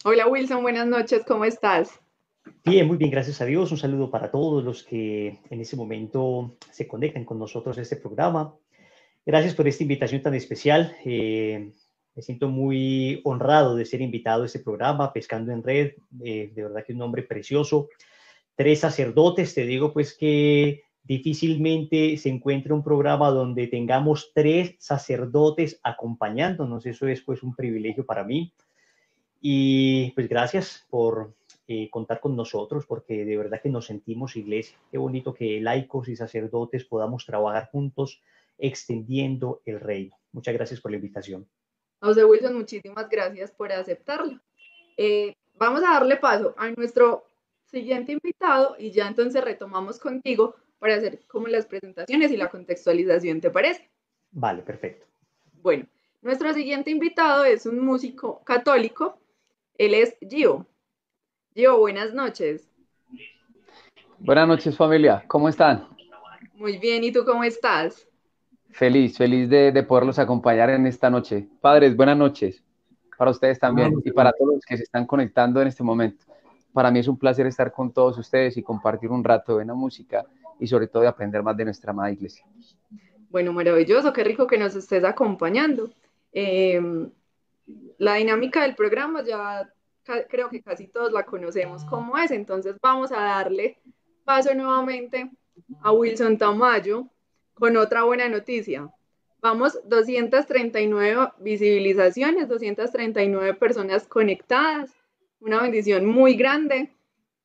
Hola Wilson, buenas noches, ¿cómo estás? Bien, muy bien, gracias a Dios. Un saludo para todos los que en ese momento se conectan con nosotros a este programa. Gracias por esta invitación tan especial. Me siento muy honrado de ser invitado a este programa, Pescando en Red. De verdad que es un nombre precioso. Tres sacerdotes, te digo pues que difícilmente se encuentra un programa donde tengamos tres sacerdotes acompañándonos. Eso es pues un privilegio para mí. Y pues gracias por contar con nosotros, porque de verdad que nos sentimos iglesia. Qué bonito que laicos y sacerdotes podamos trabajar juntos extendiendo el reino. Muchas gracias por la invitación. José Wilson, muchísimas gracias por aceptarlo. Vamos a darle paso a nuestro siguiente invitado y ya entonces retomamos contigo para hacer como las presentaciones y la contextualización, ¿te parece? Vale, perfecto. Bueno, nuestro siguiente invitado es un músico católico, él es Gio. Gio, buenas noches. Buenas noches familia, ¿cómo están? Muy bien, ¿y tú cómo estás? Feliz de poderlos acompañar en esta noche. Padres, buenas noches para ustedes Buenas también y noches. para todos los que se están conectando en este momento. Para mí es un placer estar con todos ustedes y compartir un rato de buena música y sobre todo de aprender más de nuestra amada iglesia. Bueno, maravilloso, qué rico que nos estés acompañando. Eh, la dinámica del programa ya creo que casi todos la conocemos cómo es, entonces vamos a darle paso nuevamente a Wilson Tamayo con otra buena noticia. Vamos 239 visibilizaciones, 239 personas conectadas, una bendición muy grande.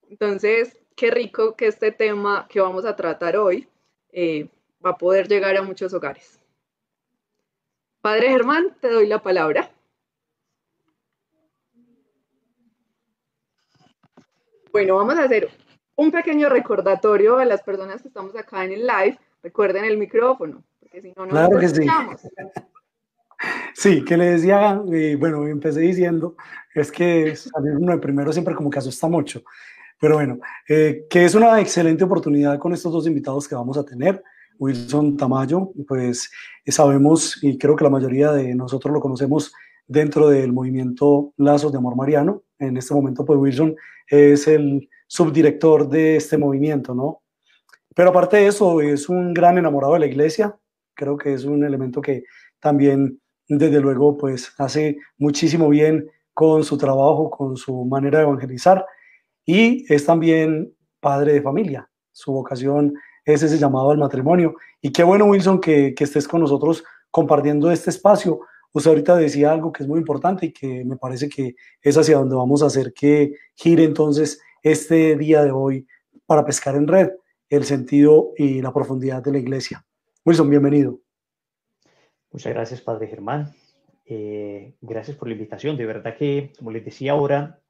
Entonces, qué rico que este tema que vamos a tratar hoy eh, va a poder llegar a muchos hogares. Padre Germán, te doy la palabra. Bueno, vamos a hacer un pequeño recordatorio a las personas que estamos acá en el live. Recuerden el micrófono, porque si no, no nos Claro que sí. escuchamos. Sí, que le decía, bueno, empecé diciendo, es que salir uno de primero siempre como que asusta mucho, pero bueno, que es una excelente oportunidad con estos dos invitados que vamos a tener. Wilson Tamayo, pues sabemos y creo que la mayoría de nosotros lo conocemos dentro del movimiento Lazos de Amor Mariano. En este momento, pues Wilson es el subdirector de este movimiento, ¿no? Pero aparte de eso, es un gran enamorado de la iglesia. Creo que es un elemento que también, desde luego, pues hace muchísimo bien con su trabajo, con su manera de evangelizar. Y es también padre de familia. Su vocación es ese llamado al matrimonio. Y qué bueno, Wilson, que estés con nosotros compartiendo este espacio. Usted ahorita decía algo que es muy importante y que me parece que es hacia donde vamos a hacer que gire entonces este día de hoy para pescar en red, el sentido y la profundidad de la iglesia. Wilson, bienvenido. Muchas gracias, Padre Germán. Gracias por la invitación. De verdad que, como les decía ahora,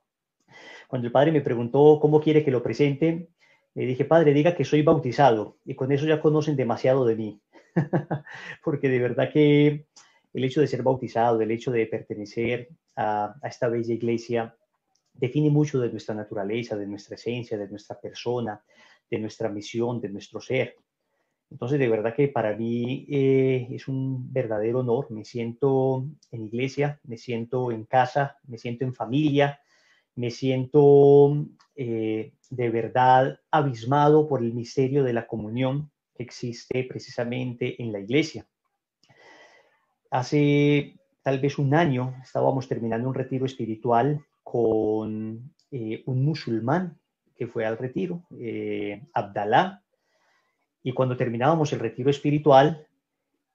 cuando el Padre me preguntó cómo quiere que lo presente, le dije, Padre, diga que soy bautizado. Y con eso ya conocen demasiado de mí. Porque de verdad que el hecho de ser bautizado, el hecho de pertenecer a esta bella iglesia, define mucho de nuestra naturaleza, de nuestra esencia, de nuestra persona, de nuestra misión, de nuestro ser. Entonces, de verdad que para mí es un verdadero honor. Me siento en iglesia, me siento en casa, me siento en familia, me siento de verdad abismado por el misterio de la comunión que existe precisamente en la iglesia. Hace tal vez un año estábamos terminando un retiro espiritual con un musulmán que fue al retiro, Abdalá, y cuando terminábamos el retiro espiritual,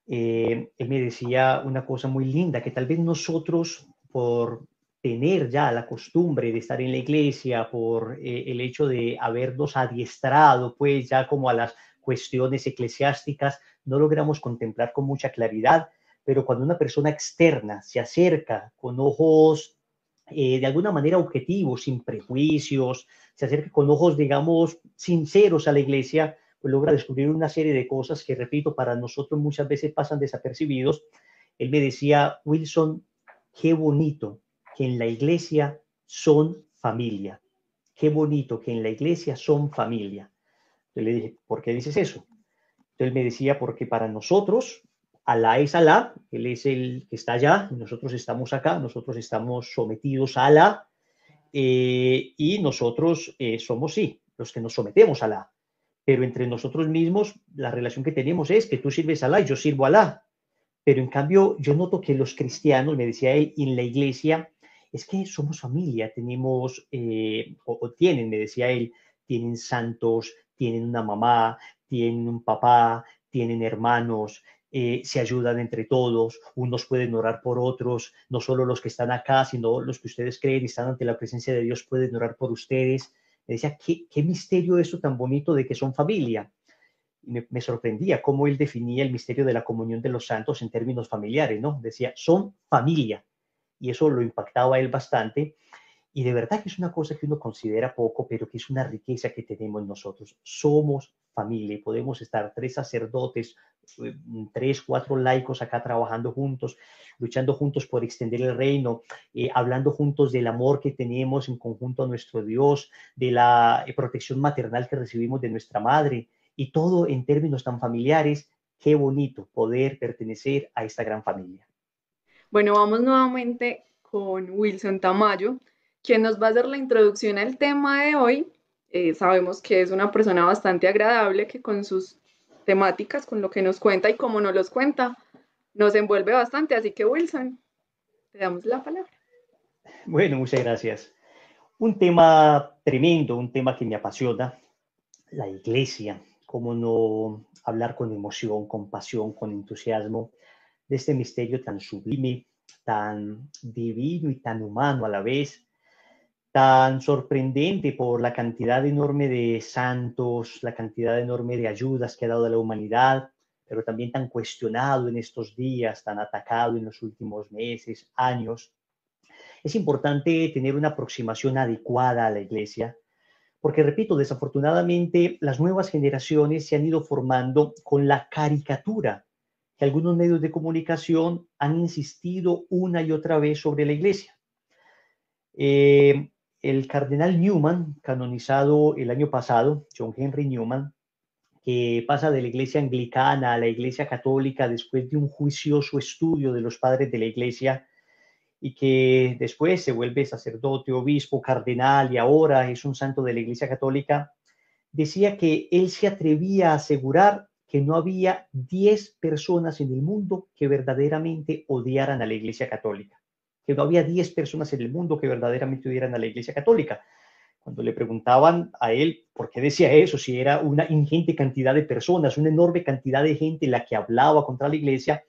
él me decía una cosa muy linda, que tal vez nosotros, por tener ya la costumbre de estar en la iglesia, por el hecho de habernos adiestrado, pues ya como a las cuestiones eclesiásticas, no logramos contemplar con mucha claridad, pero cuando una persona externa se acerca con ojos de alguna manera objetivos, sin prejuicios, se acerca con ojos, digamos, sinceros a la iglesia, pues logra descubrir una serie de cosas que, repito, para nosotros muchas veces pasan desapercibidos. Él me decía, Wilson, qué bonito que en la iglesia son familia. Qué bonito que en la iglesia son familia. Yo le dije, ¿por qué dices eso? Entonces me decía, porque para nosotros, Alá es Él es el que está allá, nosotros estamos acá, nosotros estamos sometidos a Alá, y nosotros somos, sí, los que nos sometemos a Alá. Pero entre nosotros mismos, la relación que tenemos es que tú sirves a Alá y yo sirvo a Alá. Pero en cambio, yo noto que los cristianos, me decía él, en la iglesia, es que somos familia, tenemos, o tienen, me decía él, tienen santos, tienen una mamá, tienen un papá, tienen hermanos, se ayudan entre todos, unos pueden orar por otros, no solo los que están acá, sino los que ustedes creen y están ante la presencia de Dios pueden orar por ustedes. Me decía, qué misterio eso tan bonito de que son familia. Me sorprendía cómo él definía el misterio de la comunión de los santos en términos familiares, ¿no? Decía, son familia. Y eso lo impactaba a él bastante. Y de verdad que es una cosa que uno considera poco, pero que es una riqueza que tenemos nosotros. Somos familia. Podemos estar 3 sacerdotes, 3, 4 laicos acá trabajando juntos, luchando juntos por extender el reino, hablando juntos del amor que tenemos en conjunto a nuestro Dios, de la protección maternal que recibimos de nuestra madre, y todo en términos tan familiares. Qué bonito poder pertenecer a esta gran familia. Bueno, vamos nuevamente con Wilson Tamayo, quien nos va a hacer la introducción al tema de hoy. Sabemos que es una persona bastante agradable, que con sus temáticas, con lo que nos cuenta y como nos los cuenta, nos envuelve bastante. Así que, Wilson, te damos la palabra. Bueno, muchas gracias. Un tema tremendo, un tema que me apasiona, la iglesia. Cómo no hablar con emoción, con pasión, con entusiasmo de este misterio tan sublime, tan divino y tan humano a la vez, tan sorprendente por la cantidad enorme de santos, la cantidad enorme de ayudas que ha dado a la humanidad, pero también tan cuestionado en estos días, tan atacado en los últimos meses, años. Es importante tener una aproximación adecuada a la iglesia, porque, repito, desafortunadamente las nuevas generaciones se han ido formando con la caricatura que algunos medios de comunicación han insistido una y otra vez sobre la iglesia. El cardenal Newman, canonizado el año pasado, John Henry Newman, que pasa de la iglesia anglicana a la iglesia católica después de un juicioso estudio de los padres de la iglesia, y que después se vuelve sacerdote, obispo, cardenal y ahora es un santo de la Iglesia Católica, decía que él se atrevía a asegurar que no había 10 personas en el mundo que verdaderamente odiaran a la Iglesia Católica, que no había 10 personas en el mundo que verdaderamente odiaran a la Iglesia Católica. Cuando le preguntaban a él por qué decía eso, si era una ingente cantidad de personas, una enorme cantidad de gente la que hablaba contra la Iglesia,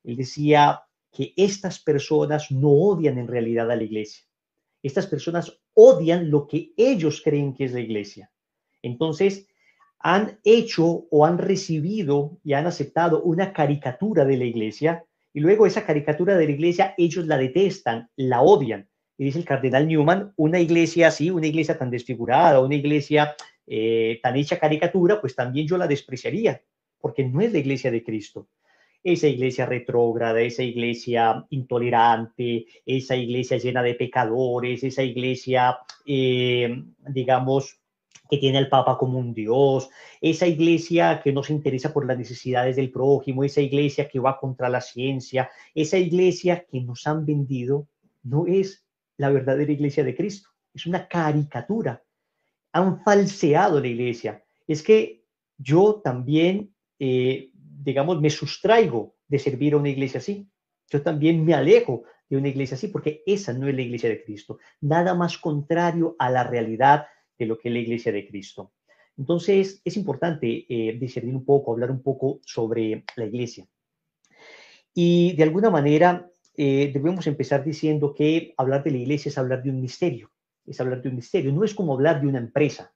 él decía que estas personas no odian en realidad a la iglesia. Estas personas odian lo que ellos creen que es la iglesia. Entonces, han hecho o han recibido y han aceptado una caricatura de la iglesia y luego esa caricatura de la iglesia ellos la detestan, la odian. Y dice el cardenal Newman, una iglesia así, una iglesia tan desfigurada, una iglesia tan hecha caricatura, pues también yo la despreciaría, porque no es la iglesia de Cristo. Esa iglesia retrógrada, esa iglesia intolerante, esa iglesia llena de pecadores, esa iglesia, digamos, que tiene al Papa como un dios, esa iglesia que no se interesa por las necesidades del prójimo, esa iglesia que va contra la ciencia, esa iglesia que nos han vendido, no es la verdadera iglesia de Cristo, es una caricatura. Han falseado la iglesia. Es que yo también, digamos, me sustraigo de servir a una iglesia así. Yo también me alejo de una iglesia así, porque esa no es la iglesia de Cristo. Nada más contrario a la realidad de lo que es la iglesia de Cristo. Entonces, es importante discernir un poco, hablar un poco sobre la iglesia. Y de alguna manera debemos empezar diciendo que hablar de la iglesia es hablar de un misterio. Es hablar de un misterio. No es como hablar de una empresa.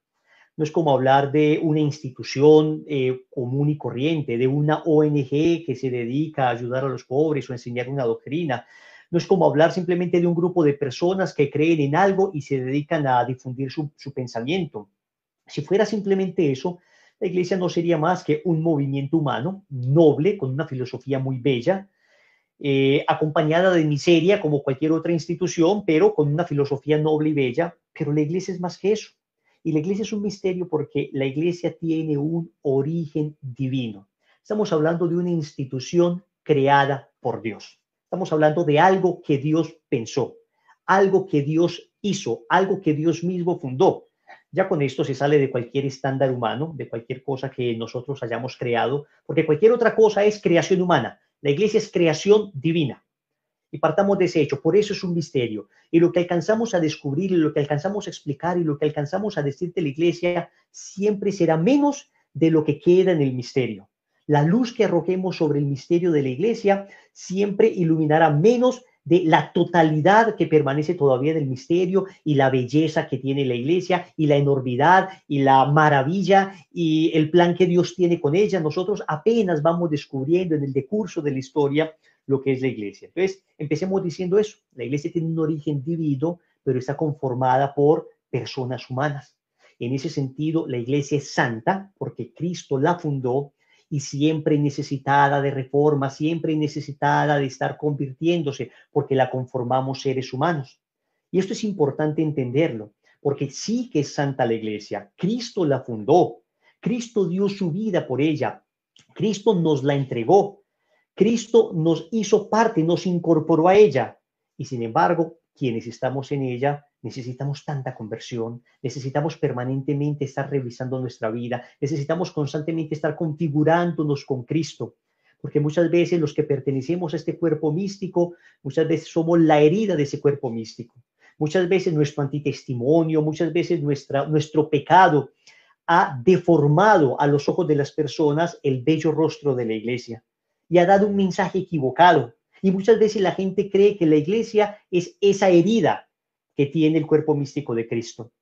No es como hablar de una institución común y corriente, de una ONG que se dedica a ayudar a los pobres o a enseñar una doctrina. No es como hablar simplemente de un grupo de personas que creen en algo y se dedican a difundir su pensamiento. Si fuera simplemente eso, la iglesia no sería más que un movimiento humano noble, con una filosofía muy bella, acompañada de miseria como cualquier otra institución, pero con una filosofía noble y bella. Pero la iglesia es más que eso. Y la iglesia es un misterio porque la iglesia tiene un origen divino. Estamos hablando de una institución creada por Dios. Estamos hablando de algo que Dios pensó, algo que Dios hizo, algo que Dios mismo fundó. Ya con esto se sale de cualquier estándar humano, de cualquier cosa que nosotros hayamos creado, porque cualquier otra cosa es creación humana. La iglesia es creación divina. Y partamos de ese hecho. Por eso es un misterio. Y lo que alcanzamos a descubrir, y lo que alcanzamos a explicar, y lo que alcanzamos a decir de la iglesia, siempre será menos de lo que queda en el misterio. La luz que arrojemos sobre el misterio de la iglesia siempre iluminará menos de la totalidad que permanece todavía del misterio y la belleza que tiene la iglesia y la enormidad y la maravilla y el plan que Dios tiene con ella. Nosotros apenas vamos descubriendo en el decurso de la historia lo que es la iglesia. Entonces, empecemos diciendo eso. La iglesia tiene un origen divino, pero está conformada por personas humanas. En ese sentido, la iglesia es santa porque Cristo la fundó y siempre necesitada de reforma, siempre necesitada de estar convirtiéndose, porque la conformamos seres humanos. Y esto es importante entenderlo, porque sí que es santa la iglesia. Cristo la fundó, Cristo dio su vida por ella, Cristo nos la entregó, Cristo nos hizo parte, nos incorporó a ella. Y sin embargo, quienes estamos en ella, necesitamos tanta conversión, necesitamos permanentemente estar revisando nuestra vida, necesitamos constantemente estar configurándonos con Cristo, porque muchas veces los que pertenecemos a este cuerpo místico, muchas veces somos la herida de ese cuerpo místico. Muchas veces nuestro antitestimonio, muchas veces nuestro pecado ha deformado a los ojos de las personas el bello rostro de la iglesia y ha dado un mensaje equivocado. Y muchas veces la gente cree que la iglesia es esa herida que tiene el cuerpo místico de Cristo.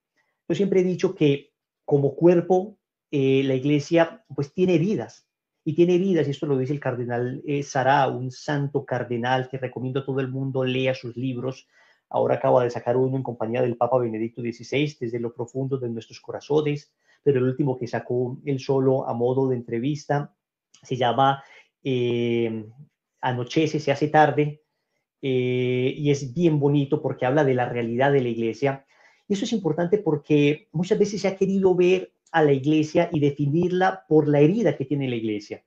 Yo siempre he dicho que como cuerpo, la iglesia pues tiene heridas. Y tiene heridas, y esto lo dice el cardenal Sará, un santo cardenal que recomiendo a todo el mundo lea sus libros. Ahora acaba de sacar uno en compañía del Papa Benedicto XVI, desde lo profundo de nuestros corazones, pero el último que sacó él solo a modo de entrevista se llama Anochece, se hace tarde, y es bien bonito porque habla de la realidad de la iglesia. Y eso es importante porque muchas veces se ha querido ver a la iglesia y definirla por la herida que tiene la iglesia.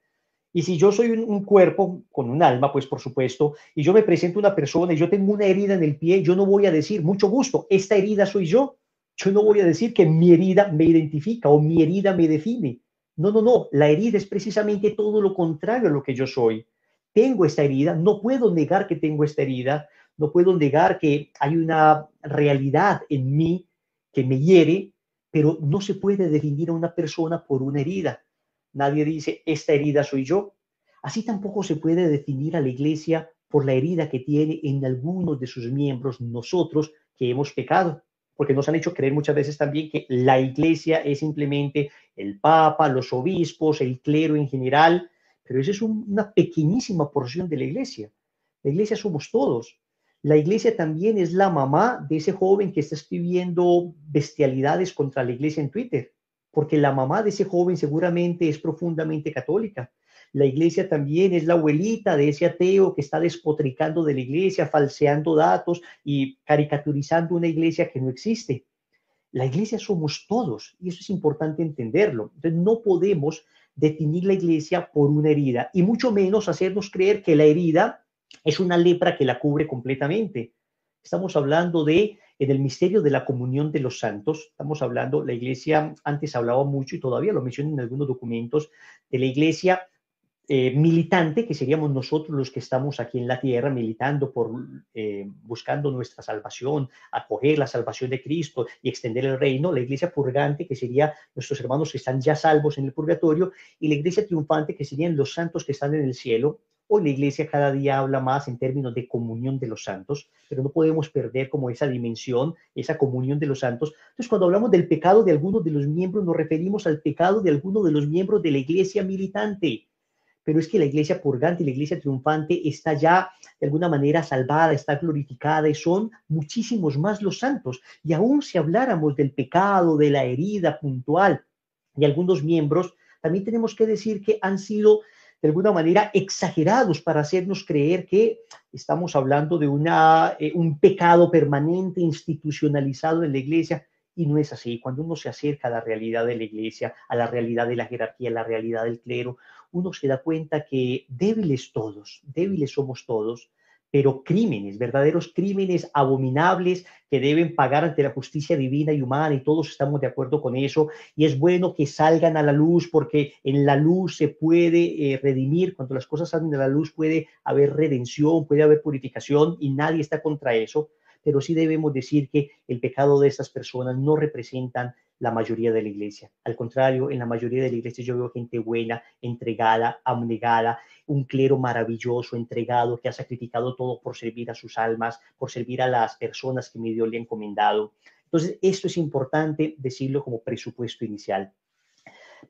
Y si yo soy un cuerpo con un alma, pues por supuesto, y yo me presento una persona y yo tengo una herida en el pie, yo no voy a decir, mucho gusto, esta herida soy yo. Yo no voy a decir que mi herida me identifica o mi herida me define. No, no, no. La herida es precisamente todo lo contrario a lo que yo soy. Tengo esta herida, no puedo negar que tengo esta herida, no puedo negar que hay una realidad en mí que me hiere, pero no se puede definir a una persona por una herida. Nadie dice, esta herida soy yo. Así tampoco se puede definir a la iglesia por la herida que tiene en algunos de sus miembros, nosotros que hemos pecado, porque nos han hecho creer muchas veces también que la iglesia es simplemente el papa, los obispos, el clero en general, pero esa es una pequeñísima porción de la iglesia. La iglesia somos todos. La iglesia también es la mamá de ese joven que está escribiendo bestialidades contra la iglesia en Twitter, porque la mamá de ese joven seguramente es profundamente católica. La iglesia también es la abuelita de ese ateo que está despotricando de la iglesia, falseando datos y caricaturizando una iglesia que no existe. La iglesia somos todos y eso es importante entenderlo. Entonces no podemos definir la iglesia por una herida y mucho menos hacernos creer que la herida es una lepra que la cubre completamente. Estamos hablando de, en el misterio de la comunión de los santos, estamos hablando, la iglesia antes hablaba mucho y todavía lo menciona en algunos documentos, de la iglesia militante, que seríamos nosotros los que estamos aquí en la tierra militando por buscando nuestra salvación, acoger la salvación de Cristo y extender el reino, la iglesia purgante, que sería nuestros hermanos que están ya salvos en el purgatorio, y la iglesia triunfante, que serían los santos que están en el cielo. Hoy la iglesia cada día habla más en términos de comunión de los santos, pero no podemos perder como esa dimensión, esa comunión de los santos. Entonces, cuando hablamos del pecado de algunos de los miembros, nos referimos al pecado de algunos de los miembros de la iglesia militante. Pero es que la iglesia purgante y la iglesia triunfante está ya de alguna manera salvada, está glorificada y son muchísimos más los santos. Y aún si habláramos del pecado, de la herida puntual de algunos miembros, también tenemos que decir que han sido de alguna manera exagerados para hacernos creer que estamos hablando de un pecado permanente, institucionalizado en la iglesia. Y no es así. Cuando uno se acerca a la realidad de la iglesia, a la realidad de la jerarquía, a la realidad del clero, uno se da cuenta que débiles somos todos, pero crímenes, verdaderos crímenes abominables que deben pagar ante la justicia divina y humana, y todos estamos de acuerdo con eso, y es bueno que salgan a la luz porque en la luz se puede redimir, cuando las cosas salen de la luz puede haber redención, puede haber purificación y nadie está contra eso, pero sí debemos decir que el pecado de estas personas no representan la mayoría de la iglesia. Al contrario, en la mayoría de la iglesia yo veo gente buena, entregada, abnegada, un clero maravilloso, entregado, que ha sacrificado todo por servir a sus almas, por servir a las personas que mi Dios le ha encomendado. Entonces, esto es importante decirlo como presupuesto inicial.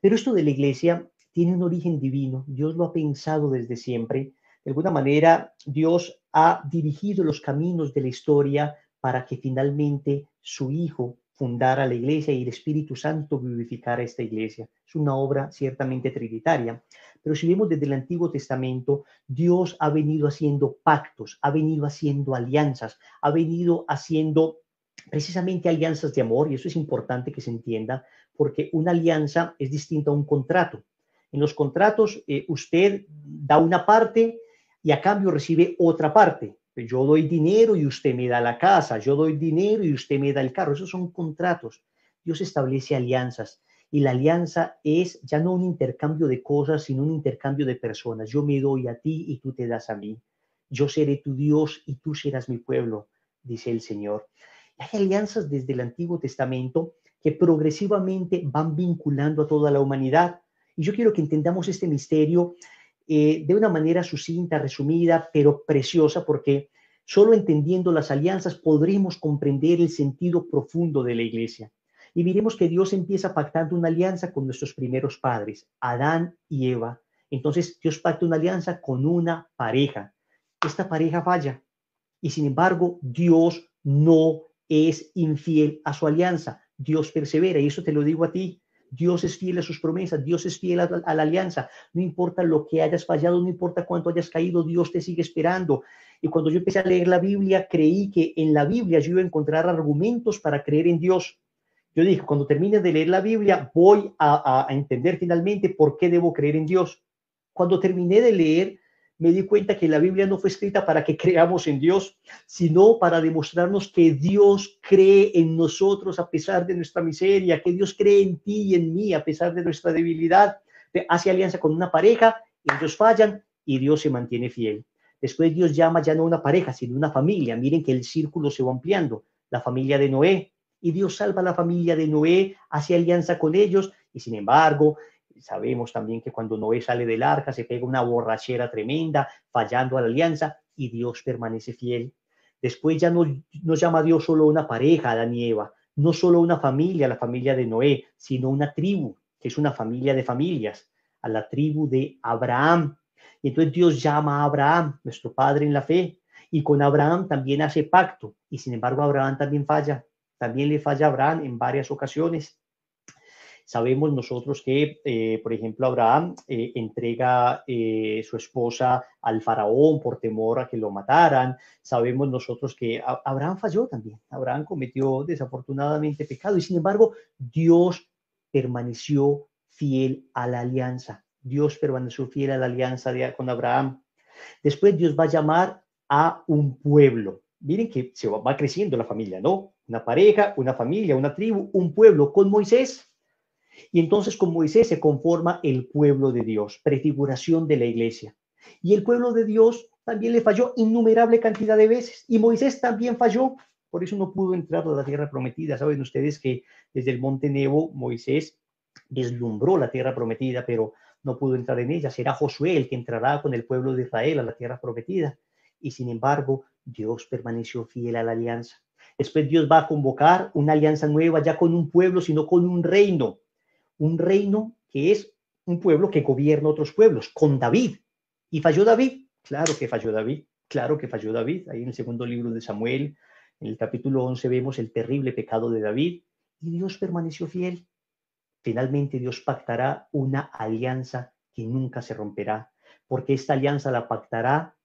Pero esto de la iglesia tiene un origen divino. Dios lo ha pensado desde siempre. De alguna manera, Dios ha dirigido los caminos de la historia para que finalmente su Hijo fundara la iglesia y el Espíritu Santo vivificara esta iglesia. Es una obra ciertamente trinitaria. Pero si vemos desde el Antiguo Testamento, Dios ha venido haciendo pactos, ha venido haciendo alianzas, ha venido haciendo precisamente alianzas de amor, y eso es importante que se entienda, porque una alianza es distinta a un contrato. En los contratos, usted da una parte y a cambio recibe otra parte. Yo doy dinero y usted me da la casa, yo doy dinero y usted me da el carro. Esos son contratos. Dios establece alianzas y la alianza es ya no un intercambio de cosas, sino un intercambio de personas. Yo me doy a ti y tú te das a mí. Yo seré tu Dios y tú serás mi pueblo, dice el Señor. Hay alianzas desde el Antiguo Testamento que progresivamente van vinculando a toda la humanidad. Y yo quiero que entendamos este misterio de una manera sucinta, resumida, pero preciosa, porque solo entendiendo las alianzas podremos comprender el sentido profundo de la iglesia. Y miremos que Dios empieza pactando una alianza con nuestros primeros padres, Adán y Eva. Entonces Dios pacta una alianza con una pareja. Esta pareja falla y sin embargo Dios no es infiel a su alianza. Dios persevera y eso te lo digo a ti. Dios es fiel a sus promesas, Dios es fiel a la alianza. No importa lo que hayas fallado, no importa cuánto hayas caído, Dios te sigue esperando. Y cuando yo empecé a leer la Biblia, creí que en la Biblia yo iba a encontrar argumentos para creer en Dios. Yo dije, cuando termine de leer la Biblia, voy a entender finalmente por qué debo creer en Dios. Cuando terminé de leer, me di cuenta que la Biblia no fue escrita para que creamos en Dios, sino para demostrarnos que Dios cree en nosotros a pesar de nuestra miseria, que Dios cree en ti y en mí a pesar de nuestra debilidad. Hace alianza con una pareja, ellos fallan y Dios se mantiene fiel. Después Dios llama ya no a una pareja, sino una familia. Miren que el círculo se va ampliando. La familia de Noé. Y Dios salva a la familia de Noé, hace alianza con ellos y sin embargo sabemos también que cuando Noé sale del arca se pega una borrachera tremenda, fallando a la alianza y Dios permanece fiel. Después ya no nos llama a Dios solo una pareja, Adán y Eva, no solo una familia, la familia de Noé, sino una tribu, que es una familia de familias, a la tribu de Abraham. Y entonces Dios llama a Abraham, nuestro padre en la fe, y con Abraham también hace pacto, y sin embargo Abraham también falla. También le falla a Abraham en varias ocasiones. Sabemos nosotros que, por ejemplo, Abraham entrega su esposa al faraón por temor a que lo mataran. Sabemos nosotros que Abraham falló también. Abraham cometió desafortunadamente pecado y sin embargo Dios permaneció fiel a la alianza. Dios permaneció fiel a la alianza con Abraham. Después Dios va a llamar a un pueblo. Miren que se va creciendo la familia, ¿no? Una pareja, una familia, una tribu, un pueblo con Moisés. Y entonces con Moisés se conforma el pueblo de Dios, prefiguración de la iglesia. Y el pueblo de Dios también le falló innumerable cantidad de veces. Y Moisés también falló. Por eso no pudo entrar a la tierra prometida. Saben ustedes que desde el monte Nebo Moisés deslumbró la tierra prometida, pero no pudo entrar en ella. Será Josué el que entrará con el pueblo de Israel a la tierra prometida. Y sin embargo, Dios permaneció fiel a la alianza. Después Dios va a convocar una alianza nueva, ya con un pueblo, sino con un reino que es un pueblo que gobierna otros pueblos, con David. ¿Y falló David? Claro que falló David, claro que falló David. Ahí en el segundo libro de Samuel, en el capítulo 11, vemos el terrible pecado de David y Dios permaneció fiel. Finalmente Dios pactará una alianza que nunca se romperá, porque esta alianza la pactará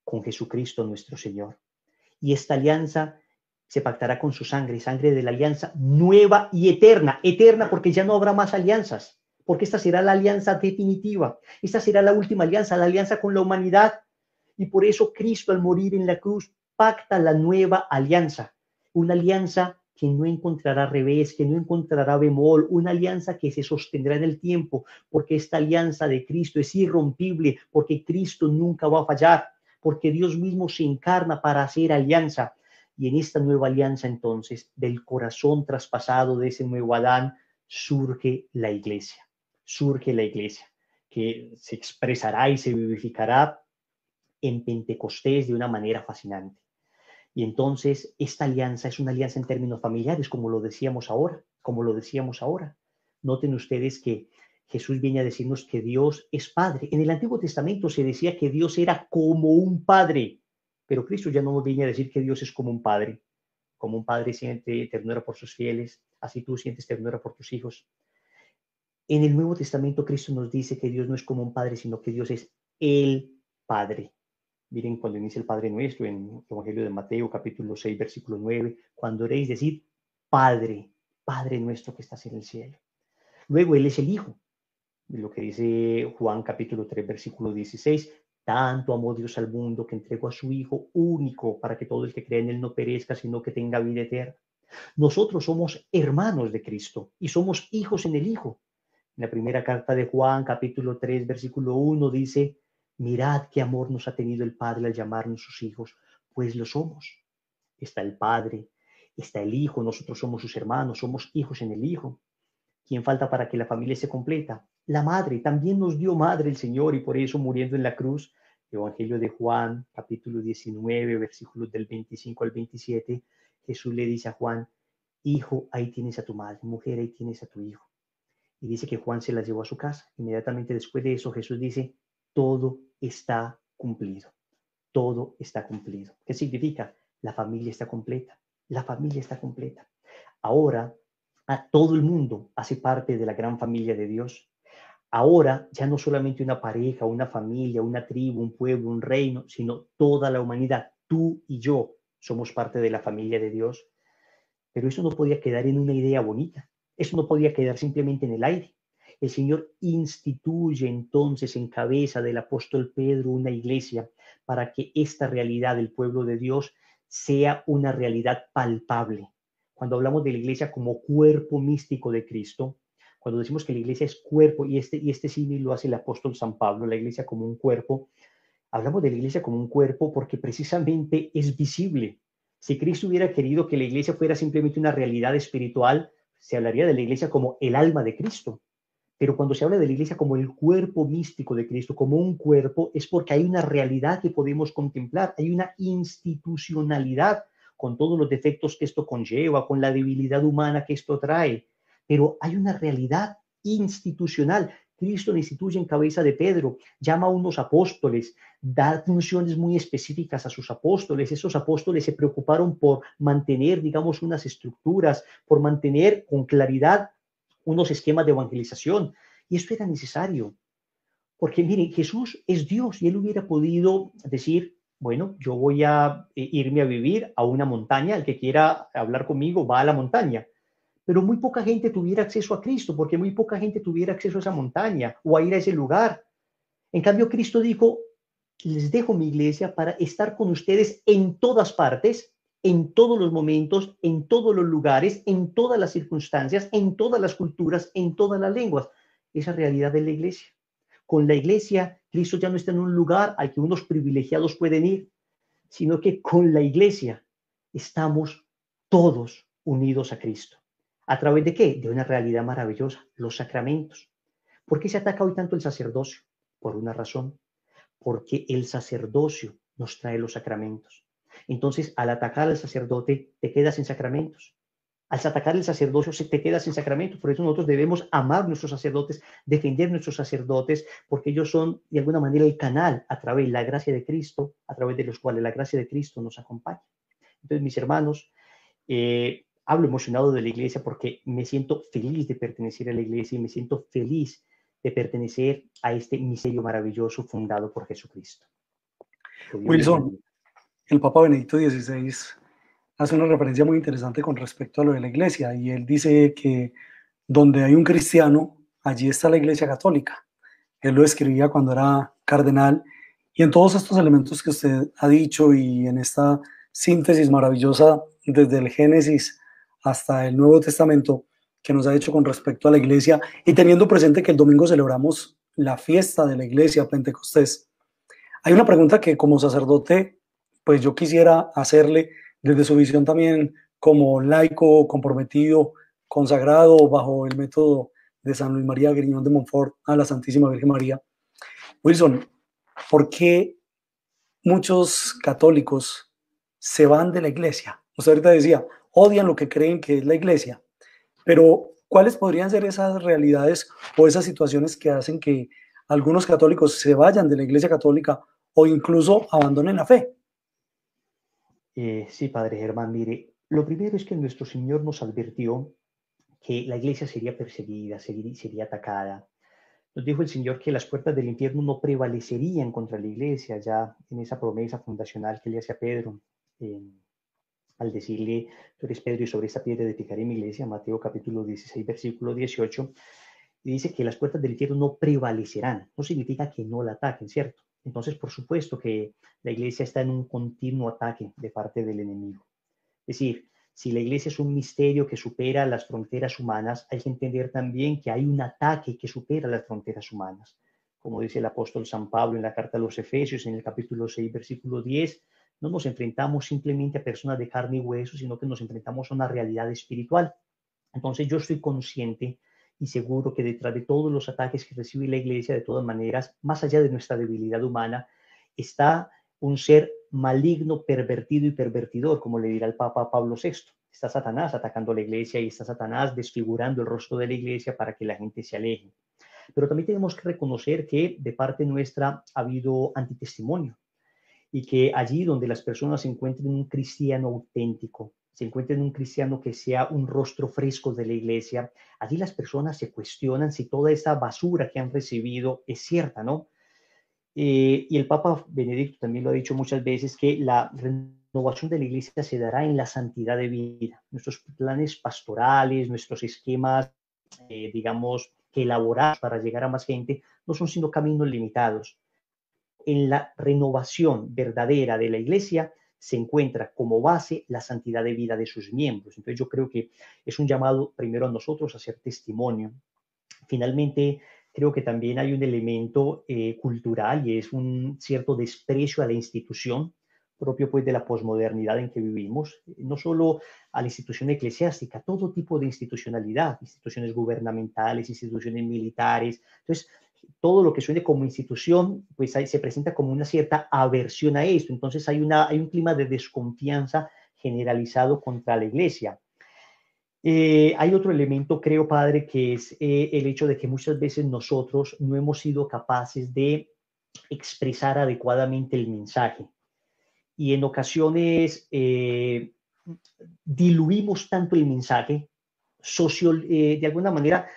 con Jesucristo nuestro Señor. Y esta alianza se pactará con su sangre, sangre de la alianza nueva y eterna, eterna porque ya no habrá más alianzas, porque esta será la alianza definitiva, esta será la última alianza, la alianza con la humanidad. Y por eso Cristo, al morir en la cruz, pacta la nueva alianza, una alianza que no encontrará revés, que no encontrará bemol, una alianza que se sostendrá en el tiempo, porque esta alianza de Cristo es irrompible, porque Cristo nunca va a fallar, porque Dios mismo se encarna para hacer alianza. Y en esta nueva alianza, entonces, del corazón traspasado de ese nuevo Adán, surge la iglesia, que se expresará y se vivificará en Pentecostés de una manera fascinante. Y entonces esta alianza es una alianza en términos familiares, como lo decíamos ahora. Noten ustedes que Jesús viene a decirnos que Dios es Padre. En el Antiguo Testamento se decía que Dios era como un Padre, pero Cristo ya no nos viene a decir que Dios es como un Padre. Como un padre siente ternura por sus fieles, así tú sientes ternura por tus hijos. En el Nuevo Testamento Cristo nos dice que Dios no es como un padre, sino que Dios es el Padre. Miren cuando inicia el Padre Nuestro en el Evangelio de Mateo, capítulo 6, versículo 9, cuando oréis, decid, Padre, Padre nuestro que estás en el cielo. Luego Él es el Hijo, lo que dice Juan capítulo 3, versículo 16, tanto amó Dios al mundo que entregó a su Hijo único para que todo el que cree en Él no perezca, sino que tenga vida eterna. Nosotros somos hermanos de Cristo y somos hijos en el Hijo. En la primera carta de Juan, capítulo 3, versículo 1, dice, mirad qué amor nos ha tenido el Padre al llamarnos sus hijos, pues lo somos. Está el Padre, está el Hijo, nosotros somos sus hermanos, somos hijos en el Hijo. ¿Quién falta para que la familia se completa? La madre, también nos dio madre el Señor y por eso muriendo en la cruz, Evangelio de Juan, capítulo 19, versículos del 25 al 27, Jesús le dice a Juan, hijo, ahí tienes a tu madre, mujer, ahí tienes a tu hijo. Y dice que Juan se las llevó a su casa. Inmediatamente después de eso, Jesús dice, todo está cumplido. Todo está cumplido. ¿Qué significa? La familia está completa. La familia está completa. Ahora, a todo el mundo hace parte de la gran familia de Dios. Ahora, ya no solamente una pareja, una familia, una tribu, un pueblo, un reino, sino toda la humanidad. Tú y yo somos parte de la familia de Dios. Pero eso no podía quedar en una idea bonita. Eso no podía quedar simplemente en el aire. El Señor instituye entonces en cabeza del apóstol Pedro una iglesia para que esta realidad del pueblo de Dios sea una realidad palpable. Cuando hablamos de la iglesia como cuerpo místico de Cristo, cuando decimos que la iglesia es cuerpo, y este símil lo hace el apóstol San Pablo, la iglesia como un cuerpo, hablamos de la iglesia como un cuerpo porque precisamente es visible. Si Cristo hubiera querido que la iglesia fuera simplemente una realidad espiritual, se hablaría de la iglesia como el alma de Cristo. Pero cuando se habla de la iglesia como el cuerpo místico de Cristo, como un cuerpo, es porque hay una realidad que podemos contemplar, hay una institucionalidad con todos los defectos que esto conlleva, con la debilidad humana que esto trae, pero hay una realidad institucional. Cristo le instituye en cabeza de Pedro, llama a unos apóstoles, da funciones muy específicas a sus apóstoles. Esos apóstoles se preocuparon por mantener, digamos, unas estructuras, por mantener con claridad unos esquemas de evangelización. Y esto era necesario, porque miren, Jesús es Dios y él hubiera podido decir, bueno, yo voy a irme a vivir a una montaña, el que quiera hablar conmigo va a la montaña. Pero muy poca gente tuviera acceso a Cristo, porque muy poca gente tuviera acceso a esa montaña o a ir a ese lugar. En cambio, Cristo dijo, les dejo mi iglesia para estar con ustedes en todas partes, en todos los momentos, en todos los lugares, en todas las circunstancias, en todas las culturas, en todas las lenguas. Esa realidad de la iglesia. Con la iglesia, Cristo ya no está en un lugar al que unos privilegiados pueden ir, sino que con la iglesia estamos todos unidos a Cristo. ¿A través de qué? De una realidad maravillosa, los sacramentos. ¿Por qué se ataca hoy tanto el sacerdocio? Por una razón, porque el sacerdocio nos trae los sacramentos. Entonces, al atacar al sacerdote, te quedas sin sacramentos. Al atacar el sacerdocio, te quedas sin sacramentos. Por eso nosotros debemos amar a nuestros sacerdotes, defender a nuestros sacerdotes, porque ellos son, de alguna manera, el canal a través de la gracia de Cristo, a través de los cuales la gracia de Cristo nos acompaña. Entonces, mis hermanos, hablo emocionado de la iglesia porque me siento feliz de pertenecer a la iglesia y me siento feliz de pertenecer a este misterio maravilloso fundado por Jesucristo. Wilson, el Papa Benedicto XVI hace una referencia muy interesante con respecto a lo de la iglesia y él dice que donde hay un cristiano, allí está la iglesia católica. Él lo escribía cuando era cardenal Y en todos estos elementos que usted ha dicho y en esta síntesis maravillosa desde el Génesis hasta el Nuevo Testamento que nos ha hecho con respecto a la iglesia y teniendo presente que el domingo celebramos la fiesta de la iglesia, Pentecostés, hay una pregunta que como sacerdote, pues yo quisiera hacerle desde su visión también como laico, comprometido, consagrado bajo el método de San Luis María Griñón de Montfort a la Santísima Virgen María. Wilson, ¿por qué muchos católicos se van de la iglesia? Usted ahorita decía, odian lo que creen que es la iglesia, pero ¿cuáles podrían ser esas realidades o esas situaciones que hacen que algunos católicos se vayan de la iglesia católica o incluso abandonen la fe? Sí, Padre Germán, mire, lo primero es que nuestro Señor nos advirtió que la iglesia sería perseguida, sería atacada. Nos dijo el Señor que las puertas del infierno no prevalecerían contra la iglesia, ya en esa promesa fundacional que le hace a Pedro, al decirle, tú eres Pedro y sobre esta piedra edificaré mi iglesia, Mateo capítulo 16, versículo 18, y dice que las puertas del infierno no prevalecerán, no significa que no la ataquen, ¿cierto? Entonces, por supuesto que la iglesia está en un continuo ataque de parte del enemigo. Es decir, si la iglesia es un misterio que supera las fronteras humanas, hay que entender también que hay un ataque que supera las fronteras humanas. Como dice el apóstol San Pablo en la carta a los Efesios, en el capítulo 6, versículo 10, no nos enfrentamos simplemente a personas de carne y hueso, sino que nos enfrentamos a una realidad espiritual. Entonces yo estoy consciente y seguro que detrás de todos los ataques que recibe la iglesia, de todas maneras, más allá de nuestra debilidad humana, está un ser maligno, pervertido y pervertidor, como le dirá el Papa Pablo VI. Está Satanás atacando a la iglesia y está Satanás desfigurando el rostro de la iglesia para que la gente se aleje. Pero también tenemos que reconocer que de parte nuestra ha habido antitestimonio y que allí donde las personas encuentren un cristiano auténtico, se encuentren un cristiano que sea un rostro fresco de la iglesia, allí las personas se cuestionan si toda esa basura que han recibido es cierta, ¿no? Y el Papa Benedicto también lo ha dicho muchas veces, que la renovación de la iglesia se dará en la santidad de vida. Nuestros planes pastorales, nuestros esquemas, digamos, que elaboramos para llegar a más gente, no son sino caminos limitados. En la renovación verdadera de la iglesia se encuentra como base la santidad de vida de sus miembros. Entonces yo creo que es un llamado primero a nosotros a hacer testimonio. Finalmente, creo que también hay un elemento cultural y es un cierto desprecio a la institución propio pues de la posmodernidad en que vivimos, no solo a la institución eclesiástica, todo tipo de institucionalidad, instituciones gubernamentales, instituciones militares. Entonces, todo lo que suene como institución, pues ahí se presenta como una cierta aversión a esto. Entonces hay un clima de desconfianza generalizado contra la iglesia. Hay otro elemento, creo, padre, que es el hecho de que muchas veces nosotros no hemos sido capaces de expresar adecuadamente el mensaje. Y en ocasiones diluimos tanto el mensaje, de alguna manera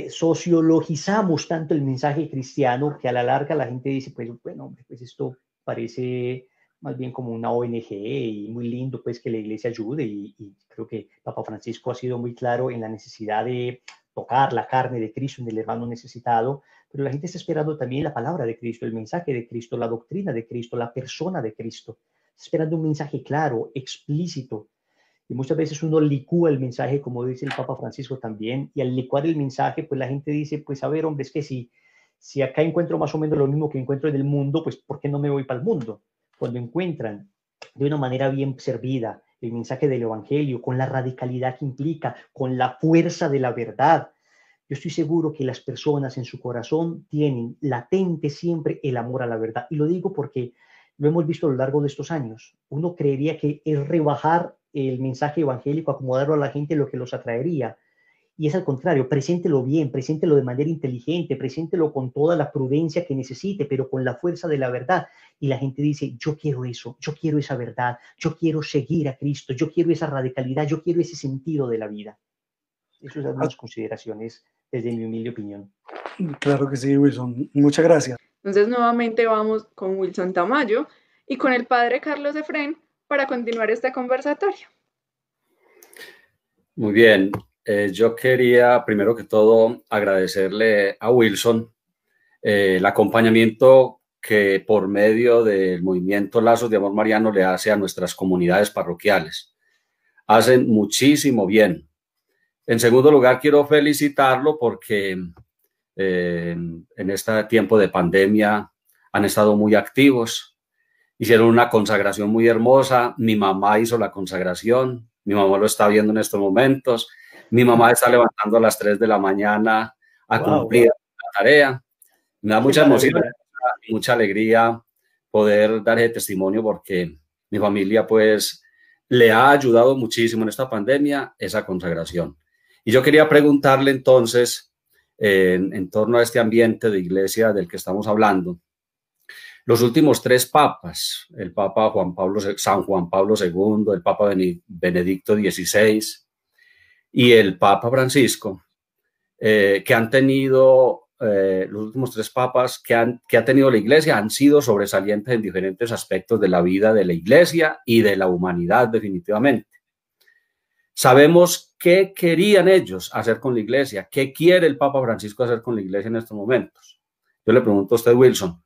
sociologizamos tanto el mensaje cristiano que a la larga la gente dice, pues bueno, pues esto parece más bien como una ONG y muy lindo pues que la iglesia ayude y creo que Papa Francisco ha sido muy claro en la necesidad de tocar la carne de Cristo en el hermano necesitado, pero la gente está esperando también la palabra de Cristo, el mensaje de Cristo, la doctrina de Cristo, la persona de Cristo. Está esperando un mensaje claro, explícito. Y muchas veces uno licúa el mensaje, como dice el Papa Francisco también, y al licuar el mensaje, pues la gente dice, pues a ver, hombre, es que si acá encuentro más o menos lo mismo que encuentro en el mundo, pues ¿por qué no me voy para el mundo? Cuando encuentran de una manera bien servida el mensaje del Evangelio, con la radicalidad que implica, con la fuerza de la verdad, yo estoy seguro que las personas en su corazón tienen latente siempre el amor a la verdad. Y lo digo porque lo hemos visto a lo largo de estos años. Uno creería que es rebajar el mensaje evangélico, acomodarlo a la gente lo que los atraería. Y es al contrario, preséntelo bien, preséntelo de manera inteligente, preséntelo con toda la prudencia que necesite, pero con la fuerza de la verdad. Y la gente dice, yo quiero eso, yo quiero esa verdad, yo quiero seguir a Cristo, yo quiero esa radicalidad, yo quiero ese sentido de la vida. Esas son algunas consideraciones desde mi humilde opinión. Claro que sí, Wilson. Muchas gracias. Entonces nuevamente vamos con Wilson Tamayo y con el padre Carlos Efrén para continuar este conversatorio. Muy bien, yo quería primero que todo agradecerle a Wilson el acompañamiento que por medio del movimiento Lazos de Amor Mariano le hace a nuestras comunidades parroquiales. Hacen muchísimo bien. En segundo lugar, quiero felicitarlo porque en este tiempo de pandemia han estado muy activos. Hicieron una consagración muy hermosa. Mi mamá hizo la consagración. Mi mamá lo está viendo en estos momentos. Mi mamá está levantando a las 3 de la mañana a cumplir la tarea. Me da mucha emoción, mucha alegría poder dar ese testimonio porque mi familia pues le ha ayudado muchísimo en esta pandemia esa consagración. Y yo quería preguntarle entonces, en torno a este ambiente de iglesia del que estamos hablando, los últimos 3 papas, el Papa San Juan Pablo II, el Papa Benedicto XVI y el Papa Francisco, que han tenido, los últimos 3 papas que ha tenido la iglesia, han sido sobresalientes en diferentes aspectos de la vida de la iglesia y de la humanidad definitivamente. Sabemos qué querían ellos hacer con la iglesia, qué quiere el Papa Francisco hacer con la iglesia en estos momentos. Yo le pregunto a usted, Wilson,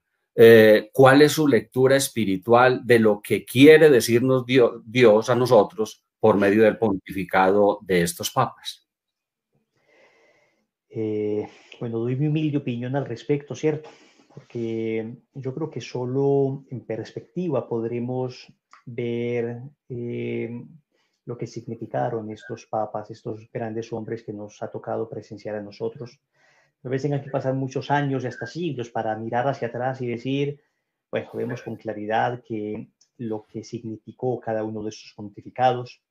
¿cuál es su lectura espiritual de lo que quiere decirnos Dios a nosotros por medio del pontificado de estos papas? Bueno, doy mi humilde opinión al respecto, ¿cierto? Porque yo creo que solo en perspectiva podremos ver lo que significaron estos papas, estos grandes hombres que nos ha tocado presenciar a nosotros. A veces tengan que pasar muchos años y hasta siglos para mirar hacia atrás y decir, bueno, vemos con claridad que lo que significó cada uno de estos pontificados.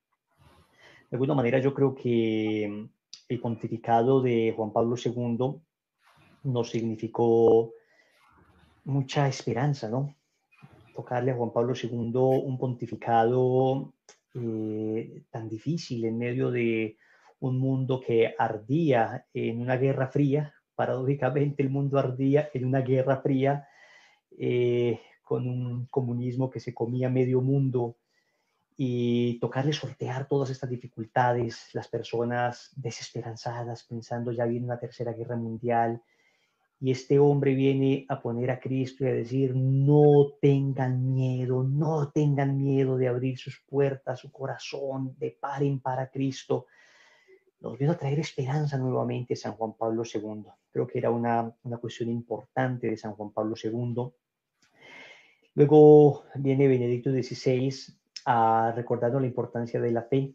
De alguna manera yo creo que el pontificado de Juan Pablo II nos significó mucha esperanza, ¿no? Tocarle a Juan Pablo II un pontificado tan difícil en medio de un mundo que ardía en una guerra fría. Paradójicamente el mundo ardía en una guerra fría con un comunismo que se comía medio mundo, y tocarle sortear todas estas dificultades, las personas desesperanzadas pensando ya viene una tercera guerra mundial, y este hombre viene a poner a Cristo y a decir, no tengan miedo de abrir sus puertas, su corazón, de par en par a Cristo. Nos vino a traer esperanza nuevamente San Juan Pablo II. Creo que era una cuestión importante de San Juan Pablo II. Luego viene Benedicto XVI recordando la importancia de la fe.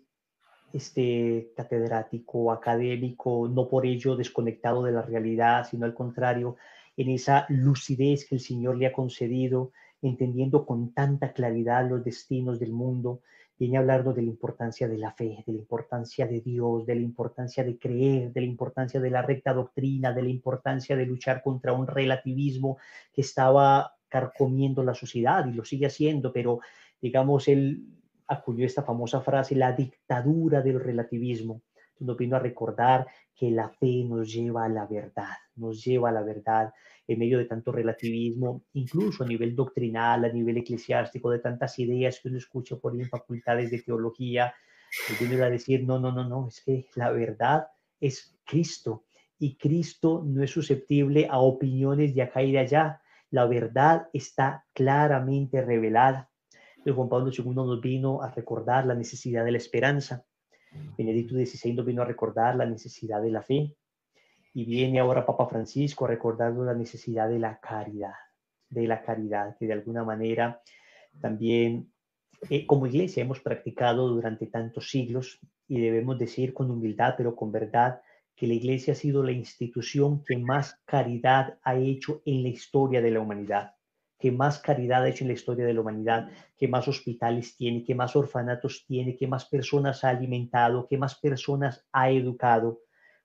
Este catedrático, académico, no por ello desconectado de la realidad, sino al contrario, en esa lucidez que el Señor le ha concedido, entendiendo con tanta claridad los destinos del mundo, viene a hablarnos de la importancia de la fe, de la importancia de Dios, de la importancia de creer, de la importancia de la recta doctrina, de la importancia de luchar contra un relativismo que estaba carcomiendo la sociedad y lo sigue haciendo, pero digamos, él acuñó esta famosa frase, la dictadura del relativismo. Nos vino a recordar que la fe nos lleva a la verdad en medio de tanto relativismo, incluso a nivel doctrinal, a nivel eclesiástico, de tantas ideas que uno escucha por ahí en facultades de teología. Nos vino a decir, no, es que la verdad es Cristo, y Cristo no es susceptible a opiniones de acá y de allá. La verdad está claramente revelada. Juan Pablo II nos vino a recordar la necesidad de la esperanza. Benedicto XVI nos vino a recordar la necesidad de la fe. Y viene ahora Papa Francisco a recordarnos la necesidad de la caridad, que de alguna manera también como iglesia hemos practicado durante tantos siglos, y debemos decir con humildad, pero con verdad, que la iglesia ha sido la institución que más caridad ha hecho en la historia de la humanidad. Que más caridad ha hecho en la historia de la humanidad, que más hospitales tiene, que más orfanatos tiene, que más personas ha alimentado, que más personas ha educado.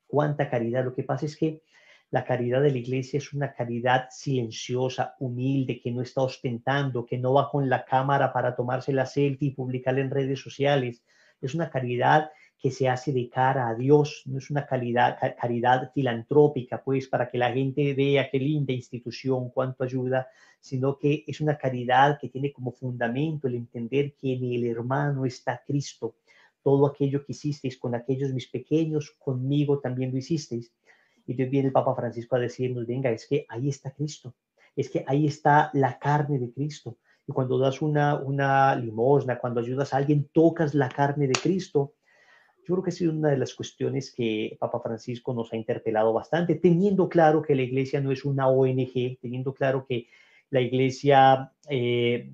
Cuánta caridad. Lo que pasa es que la caridad de la iglesia es una caridad silenciosa, humilde, que no está ostentando, que no va con la cámara para tomarse la selfie y publicarla en redes sociales. Es una caridad que se hace de cara a Dios, no es una caridad filantrópica, pues para que la gente vea qué linda institución, cuánto ayuda, sino que es una caridad que tiene como fundamento el entender que en el hermano está Cristo. Todo aquello que hicisteis con aquellos mis pequeños, conmigo también lo hicisteis. Y Dios viene el Papa Francisco a decirnos, venga, es que ahí está Cristo. es que ahí está la carne de Cristo. Y cuando das una limosna, cuando ayudas a alguien, tocas la carne de Cristo. Yo creo que ha sido una de las cuestiones que Papa Francisco nos ha interpelado bastante, teniendo claro que la Iglesia no es una ONG, teniendo claro que la Iglesia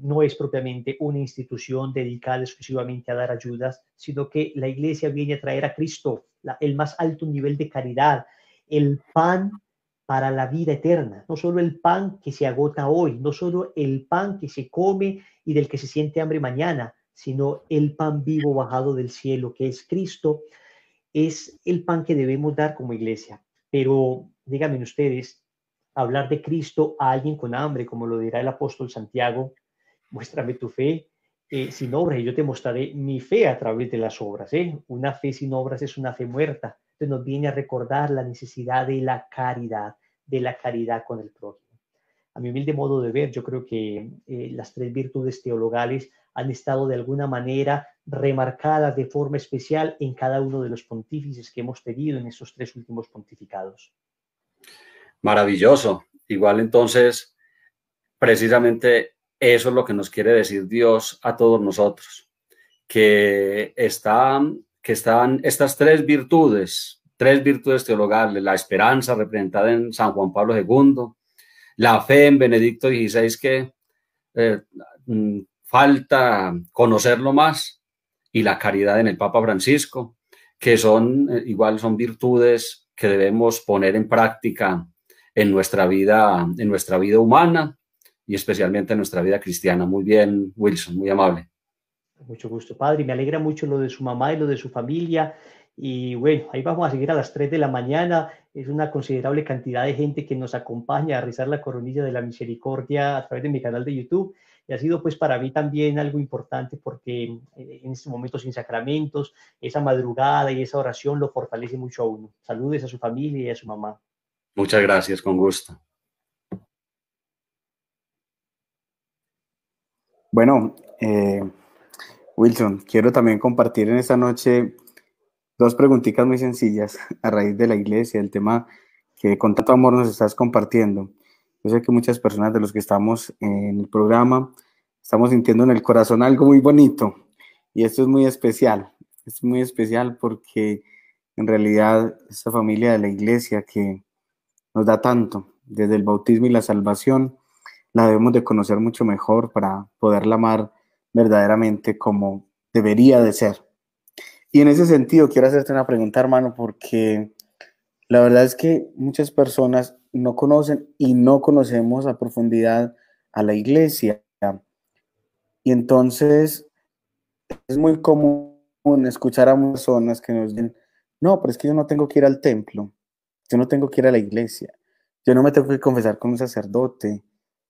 no es propiamente una institución dedicada exclusivamente a dar ayudas, sino que la Iglesia viene a traer a Cristo el más alto nivel de caridad, el pan para la vida eterna, no solo el pan que se agota hoy, no solo el pan que se come y del que se siente hambre mañana, sino el pan vivo bajado del cielo, que es Cristo, es el pan que debemos dar como iglesia. Pero díganme ustedes, hablar de Cristo a alguien con hambre, como lo dirá el apóstol Santiago, muéstrame tu fe sin obras y yo te mostraré mi fe a través de las obras. Una fe sin obras es una fe muerta. Entonces nos viene a recordar la necesidad de la caridad con el prójimo. A mi humilde modo de ver, yo creo que las tres virtudes teologales han estado de alguna manera remarcadas de forma especial en cada uno de los pontífices que hemos tenido en estos 3 últimos pontificados. Maravilloso. Igual entonces, precisamente eso es lo que nos quiere decir Dios a todos nosotros, que están estas tres virtudes teologales: la esperanza representada en San Juan Pablo II, la fe en Benedicto XVI, que falta conocerlo más, y la caridad en el Papa Francisco, que son virtudes que debemos poner en práctica en nuestra vida humana y especialmente en nuestra vida cristiana. Muy bien, Wilson, muy amable. Mucho gusto, padre. Me alegra mucho lo de su mamá y lo de su familia. Y bueno, ahí vamos a seguir a las 3 de la mañana. Es una considerable cantidad de gente que nos acompaña a rezar la coronilla de la misericordia a través de mi canal de YouTube. Y ha sido pues para mí también algo importante porque en este momento sin sacramentos, esa madrugada y esa oración lo fortalece mucho a uno. Saludes a su familia y a su mamá. Muchas gracias, con gusto. Bueno, Wilson, quiero también compartir en esta noche 2 preguntitas muy sencillas a raíz de la iglesia, el tema que con tanto amor nos estás compartiendo. Yo sé que muchas personas de los que estamos en el programa estamos sintiendo en el corazón algo muy bonito y esto es muy especial. Es muy especial porque en realidad esta familia de la iglesia que nos da tanto, desde el bautismo y la salvación, la debemos de conocer mucho mejor para poderla amar verdaderamente como debería de ser. Y en ese sentido quiero hacerte una pregunta, hermano, porque la verdad es que muchas personas no conocen y no conocemos a profundidad a la iglesia. Y entonces es muy común escuchar a personas que nos dicen: no, pero es que yo no tengo que ir al templo, yo no tengo que ir a la iglesia, yo no me tengo que confesar con un sacerdote,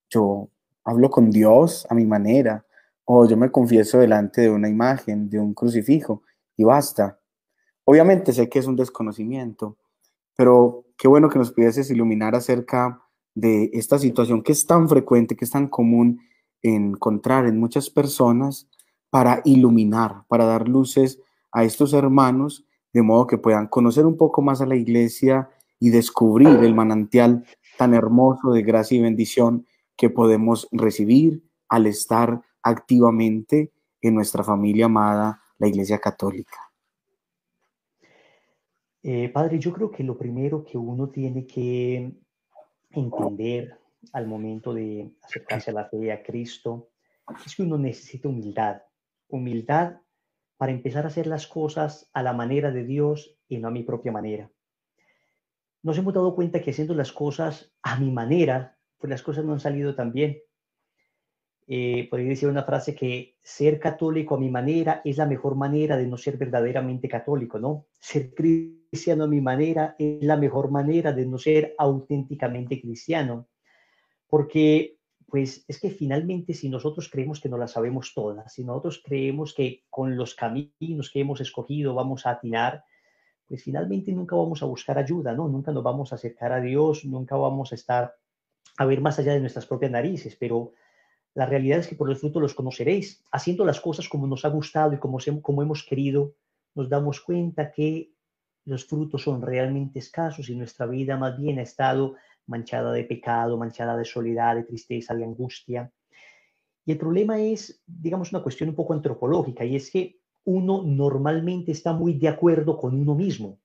yo hablo con Dios a mi manera, o yo me confieso delante de una imagen, de un crucifijo, y basta. Obviamente sé que es un desconocimiento, pero qué bueno que nos pudieses iluminar acerca de esta situación que es tan frecuente, que es tan común encontrar en muchas personas, para iluminar, para dar luces a estos hermanos, de modo que puedan conocer un poco más a la iglesia y descubrir el manantial tan hermoso de gracia y bendición que podemos recibir al estar activamente en nuestra familia amada, la Iglesia Católica. Padre, yo creo que lo primero que uno tiene que entender al momento de acercarse a la fe a Cristo es que uno necesita humildad para empezar a hacer las cosas a la manera de Dios y no a mi propia manera. Nos hemos dado cuenta que haciendo las cosas a mi manera, pues las cosas no han salido tan bien. Podría decir una frase que ser católico a mi manera es la mejor manera de no ser verdaderamente católico, ¿no? Ser cristiano a mi manera es la mejor manera de no ser auténticamente cristiano. Porque, pues, es que finalmente si nosotros creemos que no las sabemos todas, si nosotros creemos que con los caminos que hemos escogido vamos a atinar, pues finalmente nunca vamos a buscar ayuda, ¿no? Nunca nos vamos a acercar a Dios, nunca vamos a estar a ver más allá de nuestras propias narices, pero la realidad es que por los frutos los conoceréis. Haciendo las cosas como nos ha gustado y como hemos querido, nos damos cuenta que los frutos son realmente escasos y nuestra vida más bien ha estado manchada de pecado, manchada de soledad, de tristeza, de angustia. Y el problema es, digamos, una cuestión un poco antropológica, y es que uno normalmente está muy de acuerdo con uno mismo.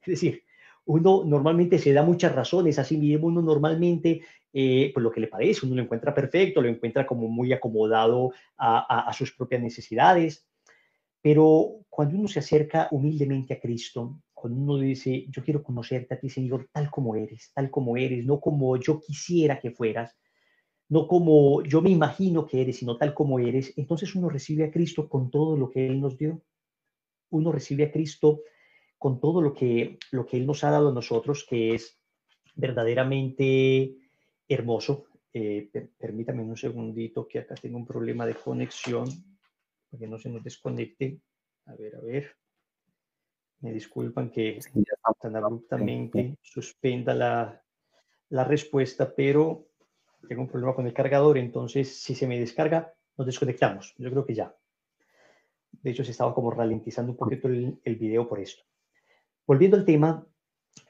Es decir, uno normalmente se da muchas razones a sí mismo, uno normalmente, pues lo que le parece, uno lo encuentra perfecto, lo encuentra como muy acomodado a sus propias necesidades. Pero cuando uno se acerca humildemente a Cristo, cuando uno dice, yo quiero conocerte a ti, Señor, tal como eres, no como yo quisiera que fueras, no como yo me imagino que eres, sino tal como eres, entonces uno recibe a Cristo con todo lo que Él nos dio. Uno recibe a Cristo con todo lo que Él nos ha dado a nosotros, que es verdaderamente hermoso. Permítame un segundito, que acá tengo un problema de conexión, para que no se nos desconecte. A ver. Me disculpan que Sí, ya estamos. tan Sí, sí. abruptamente suspenda la respuesta, pero tengo un problema con el cargador, entonces si se me descarga, nos desconectamos. Yo creo que ya. De hecho, se estaba como ralentizando un poquito el video por esto. Volviendo al tema,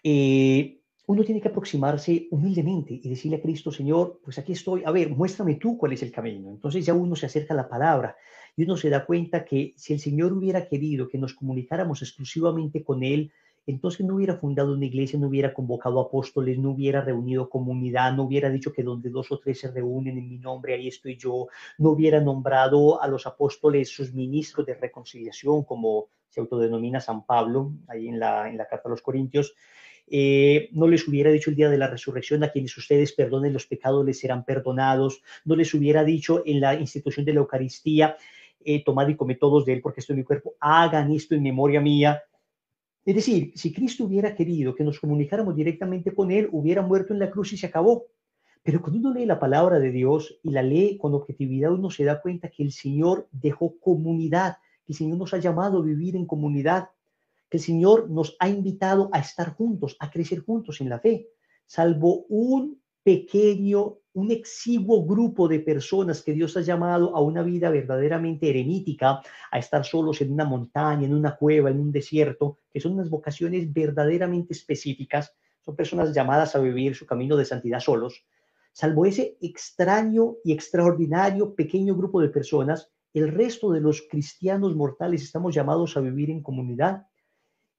uno tiene que aproximarse humildemente y decirle a Cristo, Señor, pues aquí estoy, a ver, muéstrame tú cuál es el camino. Entonces ya uno se acerca a la palabra y uno se da cuenta que si el Señor hubiera querido que nos comunicáramos exclusivamente con Él, entonces no hubiera fundado una iglesia, no hubiera convocado apóstoles, no hubiera reunido comunidad, no hubiera dicho que donde 2 o 3 se reúnen en mi nombre, ahí estoy yo, no hubiera nombrado a los apóstoles sus ministros de reconciliación, como se autodenomina San Pablo, ahí en la carta a los Corintios. No les hubiera dicho el día de la resurrección, a quienes ustedes perdonen los pecados les serán perdonados, no les hubiera dicho en la institución de la Eucaristía, tomad y comed todos de él porque esto es mi cuerpo, hagan esto en memoria mía. Es decir, si Cristo hubiera querido que nos comunicáramos directamente con Él, hubiera muerto en la cruz y se acabó. Pero cuando uno lee la palabra de Dios y la lee con objetividad, uno se da cuenta que el Señor dejó comunidad, que el Señor nos ha llamado a vivir en comunidad, que el Señor nos ha invitado a estar juntos, a crecer juntos en la fe, salvo un exiguo grupo de personas que Dios ha llamado a una vida verdaderamente eremítica, a estar solos en una montaña, en una cueva, en un desierto, que son unas vocaciones verdaderamente específicas, son personas llamadas a vivir su camino de santidad solos. Salvo ese extraño y extraordinario pequeño grupo de personas, el resto de los cristianos mortales estamos llamados a vivir en comunidad.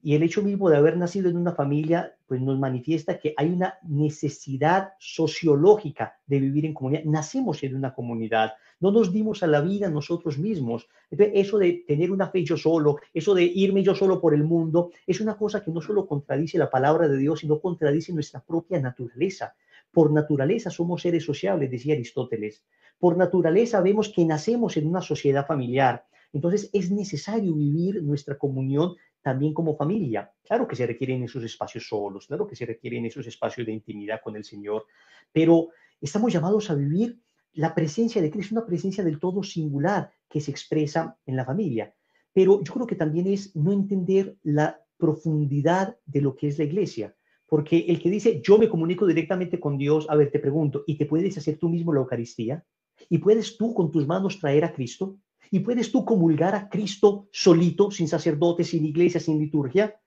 Y el hecho mismo de haber nacido en una familia, pues nos manifiesta que hay una necesidad sociológica de vivir en comunidad. Nacemos en una comunidad, no nos dimos a la vida nosotros mismos. Entonces, eso de tener una fe yo solo, eso de irme yo solo por el mundo, es una cosa que no solo contradice la palabra de Dios, sino contradice nuestra propia naturaleza. Por naturaleza somos seres sociables, decía Aristóteles. Por naturaleza vemos que nacemos en una sociedad familiar. Entonces, es necesario vivir nuestra comunión también como familia. Claro que se requieren esos espacios solos, claro que se requieren esos espacios de intimidad con el Señor, pero estamos llamados a vivir la presencia de Cristo, una presencia del todo singular que se expresa en la familia. Pero yo creo que también es no entender la profundidad de lo que es la iglesia, porque el que dice, yo me comunico directamente con Dios, a ver, te pregunto, ¿y te puedes hacer tú mismo la Eucaristía? ¿Y puedes tú con tus manos traer a Cristo? ¿Y puedes tú comulgar a Cristo solito, sin sacerdote, sin iglesia, sin liturgia?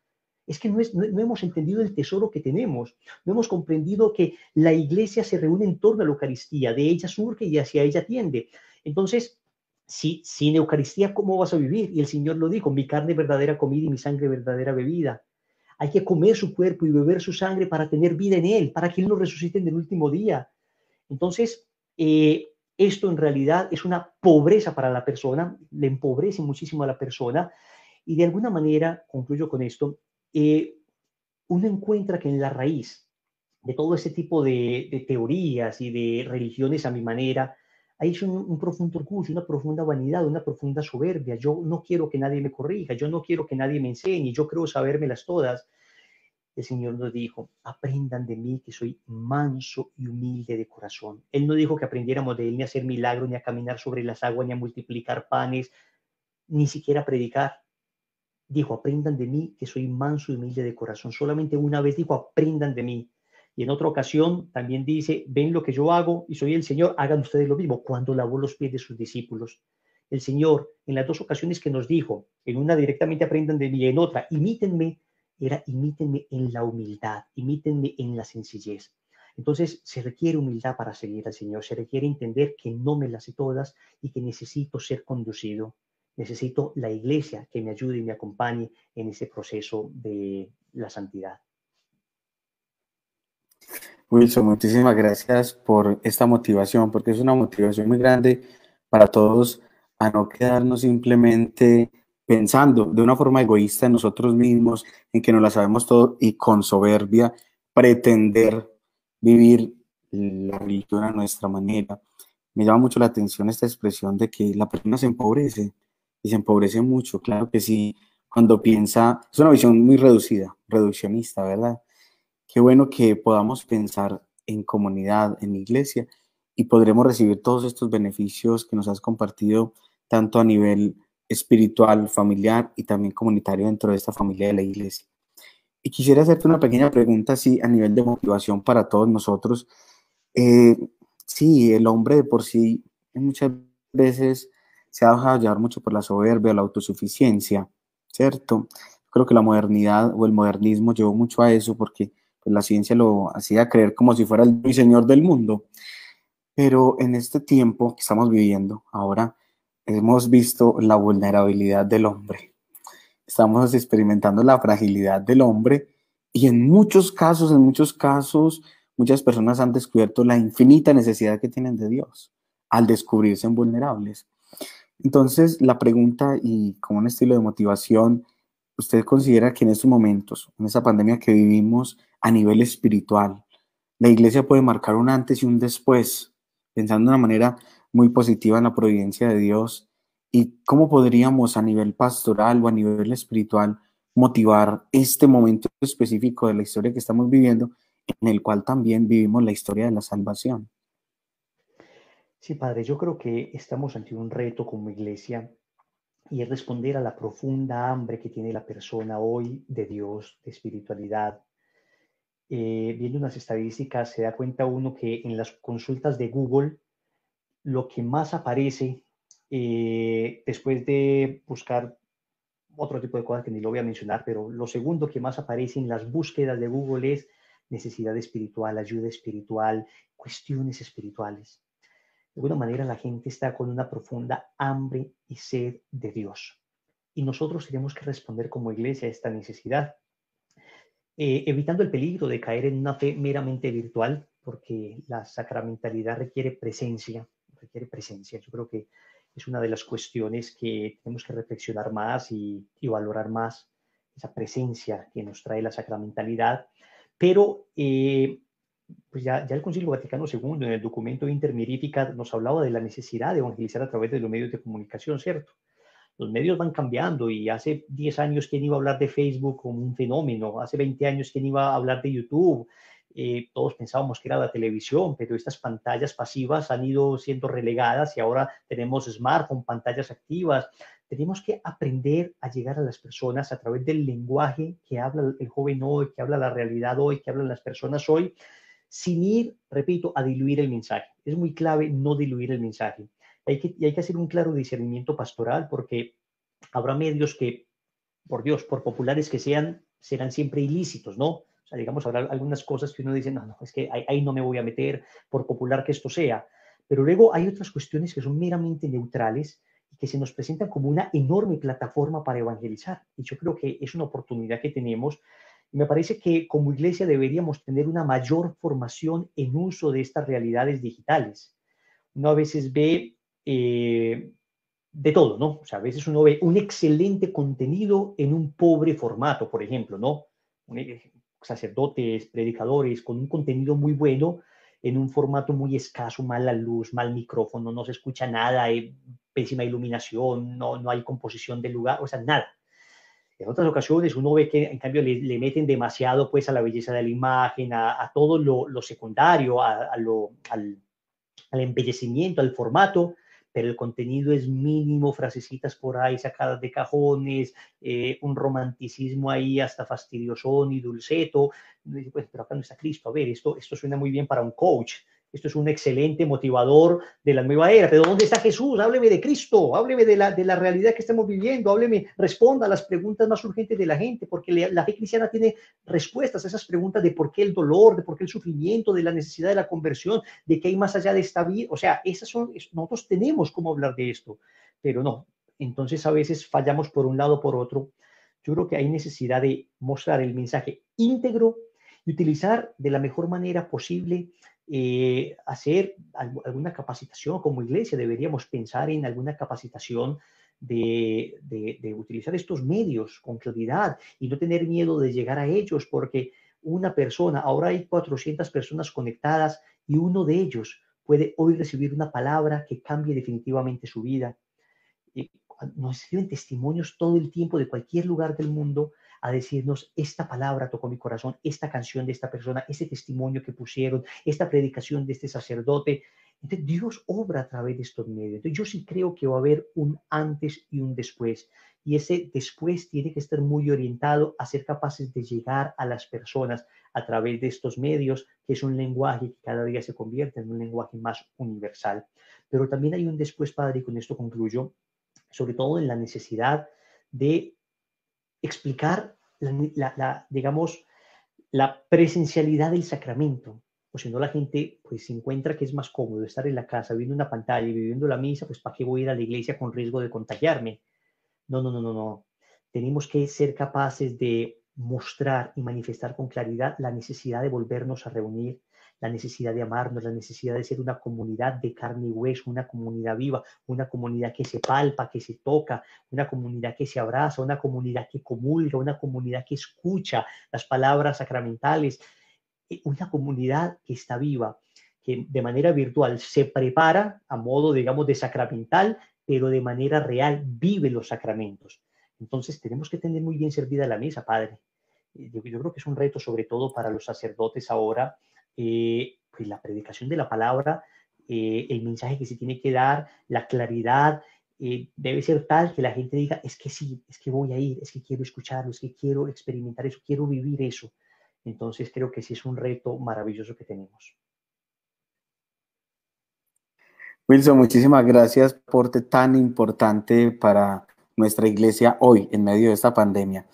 Es que no hemos entendido el tesoro que tenemos. No hemos comprendido que la iglesia se reúne en torno a la Eucaristía. De ella surge y hacia ella tiende. Entonces, sin Eucaristía, ¿cómo vas a vivir? Y el Señor lo dijo, mi carne verdadera comida y mi sangre verdadera bebida. Hay que comer su cuerpo y beber su sangre para tener vida en Él, para que Él nos resucite en el último día. Entonces, esto en realidad es una pobreza para la persona, le empobrece muchísimo a la persona y de alguna manera, concluyo con esto, uno encuentra que en la raíz de todo ese tipo de teorías y de religiones a mi manera, hay un profundo orgullo, una profunda vanidad, una profunda soberbia. Yo no quiero que nadie me corrija, yo no quiero que nadie me enseñe, yo creo sabérmelas todas. El Señor nos dijo, aprendan de mí que soy manso y humilde de corazón. Él no dijo que aprendiéramos de Él ni a hacer milagros, ni a caminar sobre las aguas, ni a multiplicar panes, ni siquiera a predicar. Dijo, aprendan de mí que soy manso y humilde de corazón. Solamente una vez dijo, aprendan de mí. Y en otra ocasión también dice, ven lo que yo hago y soy el Señor, hagan ustedes lo mismo, cuando lavó los pies de sus discípulos. El Señor, en las 2 ocasiones que nos dijo, en una directamente aprendan de mí y en otra, imítenme, era imítenme en la humildad, imítenme en la sencillez. Entonces se requiere humildad para seguir al Señor, se requiere entender que no me las sé todas y que necesito ser conducido. Necesito la iglesia que me ayude y me acompañe en ese proceso de la santidad. Wilson, muchísimas gracias por esta motivación, porque es una motivación muy grande para todos a no quedarnos simplemente pensando de una forma egoísta en nosotros mismos, en que nos la sabemos todo y con soberbia pretender vivir la religión a nuestra manera. Me llama mucho la atención esta expresión de que la persona se empobrece y se empobrece mucho. Claro que sí, cuando piensa, es una visión muy reducida, reduccionista, ¿verdad? Qué bueno que podamos pensar en comunidad, en iglesia, y podremos recibir todos estos beneficios que nos has compartido, tanto a nivel espiritual, familiar y también comunitario dentro de esta familia de la iglesia. Y quisiera hacerte una pequeña pregunta, así a nivel de motivación para todos nosotros. Eh, sí, el hombre de por sí muchas veces se ha dejado llevar mucho por la soberbia, la autosuficiencia, ¿cierto? Creo que la modernidad o el modernismo llevó mucho a eso porque pues, la ciencia lo hacía creer como si fuera el señor del mundo. Pero en este tiempo que estamos viviendo ahora, hemos visto la vulnerabilidad del hombre. Estamos experimentando la fragilidad del hombre y en muchos casos, muchas personas han descubierto la infinita necesidad que tienen de Dios al descubrirse vulnerables. Entonces, la pregunta y como un estilo de motivación, ¿usted considera que en estos momentos, en esa pandemia que vivimos a nivel espiritual, la iglesia puede marcar un antes y un después, pensando de una manera muy positiva en la providencia de Dios? ¿Y cómo podríamos a nivel pastoral o a nivel espiritual motivar este momento específico de la historia que estamos viviendo, en el cual también vivimos la historia de la salvación? Sí, Padre, yo creo que estamos ante un reto como iglesia y es responder a la profunda hambre que tiene la persona hoy de Dios, de espiritualidad. Viendo unas estadísticas, se da cuenta uno que en las consultas de Google, lo que más aparece después de buscar otro tipo de cosas que ni lo voy a mencionar, pero lo segundo que más aparece en las búsquedas de Google es necesidad espiritual, ayuda espiritual, cuestiones espirituales. De alguna manera la gente está con una profunda hambre y sed de Dios. Y nosotros tenemos que responder como iglesia a esta necesidad, evitando el peligro de caer en una fe meramente virtual, porque la sacramentalidad requiere presencia, requiere presencia. Yo creo que es una de las cuestiones que tenemos que reflexionar más y valorar más, esa presencia que nos trae la sacramentalidad. Pero pues ya el Concilio Vaticano II, en el documento Inter Mirificat, nos hablaba de la necesidad de evangelizar a través de los medios de comunicación, ¿cierto? Los medios van cambiando y hace 10 años, ¿quién iba a hablar de Facebook como un fenómeno? Hace 20 años, ¿quién iba a hablar de YouTube? Todos pensábamos que era la televisión, pero estas pantallas pasivas han ido siendo relegadas y ahora tenemos smartphone, pantallas activas. Tenemos que aprender a llegar a las personas a través del lenguaje que habla el joven hoy, que habla la realidad hoy, que hablan las personas hoy, sin ir, repito, a diluir el mensaje. Es muy clave no diluir el mensaje. Y hay que hacer un claro discernimiento pastoral porque habrá medios que, por Dios, por populares que sean, serán siempre ilícitos, ¿no? O sea, digamos, habrá algunas cosas que uno dice, no, es que ahí no me voy a meter, por popular que esto sea. Pero luego hay otras cuestiones que son meramente neutrales y que se nos presentan como una enorme plataforma para evangelizar. Y yo creo que es una oportunidad que tenemos. Y me parece que como iglesia deberíamos tener una mayor formación en uso de estas realidades digitales. Uno a veces ve de todo, ¿no? O sea, a veces uno ve un excelente contenido en un pobre formato, por ejemplo, ¿no? Sacerdotes, predicadores con un contenido muy bueno en un formato muy escaso, mala luz, mal micrófono, no se escucha nada, hay pésima iluminación, no hay composición del lugar, o sea, nada. En otras ocasiones uno ve que en cambio le meten demasiado pues a la belleza de la imagen, a todo lo secundario, al embellecimiento, al formato, pero el contenido es mínimo, frasecitas por ahí sacadas de cajones, un romanticismo ahí hasta fastidiosón y dulceto. Pues, pero acá no está Cristo. A ver, esto suena muy bien para un coach, esto es un excelente motivador de la nueva era, pero ¿dónde está Jesús? Hábleme de Cristo, hábleme de la realidad que estamos viviendo, hábleme, responda a las preguntas más urgentes de la gente, porque la fe cristiana tiene respuestas a esas preguntas de por qué el dolor, de por qué el sufrimiento, de la necesidad de la conversión, de qué hay más allá de esta vida. O sea, nosotros tenemos cómo hablar de esto, pero no. Entonces a veces fallamos por un lado o por otro. Yo creo que hay necesidad de mostrar el mensaje íntegro y utilizar de la mejor manera posible, hacer alguna capacitación como iglesia. Deberíamos pensar en alguna capacitación de utilizar estos medios con claridad y no tener miedo de llegar a ellos, porque una persona, ahora hay 400 personas conectadas y uno de ellos puede hoy recibir una palabra que cambie definitivamente su vida. Nos escriben testimonios todo el tiempo de cualquier lugar del mundo a decirnos: esta palabra tocó mi corazón, esta canción de esta persona, este testimonio que pusieron, esta predicación de este sacerdote. Entonces Dios obra a través de estos medios. Entonces yo sí creo que va a haber un antes y un después, y ese después tiene que estar muy orientado a ser capaces de llegar a las personas a través de estos medios, que es un lenguaje que cada día se convierte en un lenguaje más universal. Pero también hay un después, padre, y con esto concluyo, sobre todo en la necesidad de explicar digamos, la presencialidad del sacramento. O si no, la gente pues se encuentra que es más cómodo estar en la casa viendo una pantalla y viviendo la misa, pues ¿para qué voy a ir a la iglesia con riesgo de contagiarme? No, no, no, no, no. Tenemos que ser capaces de mostrar y manifestar con claridad la necesidad de volvernos a reunir, la necesidad de amarnos, la necesidad de ser una comunidad de carne y hueso, una comunidad viva, una comunidad que se palpa, que se toca, una comunidad que se abraza, una comunidad que comulga, una comunidad que escucha las palabras sacramentales, una comunidad que está viva, que de manera virtual se prepara a modo, digamos, de sacramental, pero de manera real vive los sacramentos. Entonces tenemos que tener muy bien servida la misa, padre. Yo creo que es un reto sobre todo para los sacerdotes ahora, pues la predicación de la palabra, el mensaje que se tiene que dar, la claridad, debe ser tal que la gente diga: es que sí, es que voy a ir, es que quiero escucharlo, es que quiero experimentar eso, quiero vivir eso. Entonces creo que sí es un reto maravilloso que tenemos. Wilson, muchísimas gracias por aporte tan importante para nuestra iglesia hoy, en medio de esta pandemia.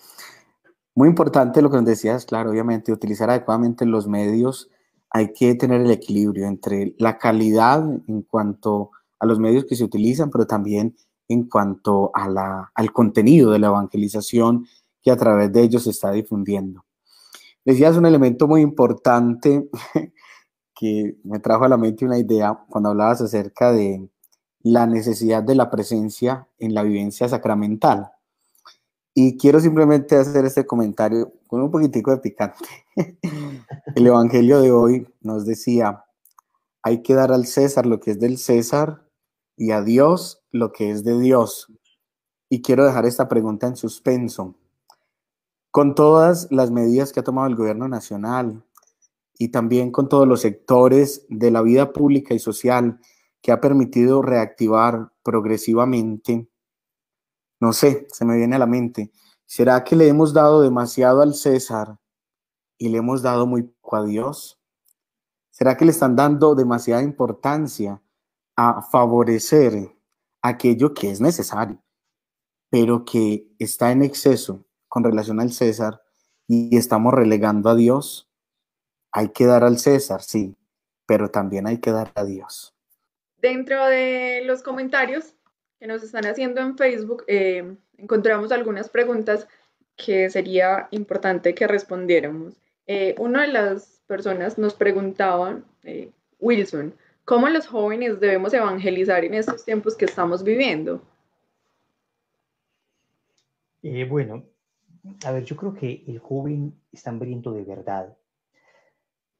Muy importante lo que nos decías, claro, obviamente, utilizar adecuadamente los medios. Hay que tener el equilibrio entre la calidad en cuanto a los medios que se utilizan, pero también en cuanto a al contenido de la evangelización que a través de ellos se está difundiendo. Decías un elemento muy importante que me trajo a la mente una idea cuando hablabas acerca de la necesidad de la presencia en la vivencia sacramental. Y quiero simplemente hacer este comentario con un poquitico de picante. El Evangelio de hoy nos decía: hay que dar al César lo que es del César y a Dios lo que es de Dios. Y quiero dejar esta pregunta en suspenso. Con todas las medidas que ha tomado el gobierno nacional y también con todos los sectores de la vida pública y social que ha permitido reactivar progresivamente, no sé, se me viene a la mente, ¿será que le hemos dado demasiado al César y le hemos dado muy poco a Dios? ¿Será que le están dando demasiada importancia a favorecer aquello que es necesario, pero que está en exceso con relación al César, y estamos relegando a Dios? Hay que dar al César, sí, pero también hay que dar a Dios. Dentro de los comentarios que nos están haciendo en Facebook, encontramos algunas preguntas que sería importante que respondiéramos. Una de las personas nos preguntaba, Wilson, ¿cómo los jóvenes debemos evangelizar en estos tiempos que estamos viviendo? Bueno, a ver, yo creo que el joven está hambriento de verdad.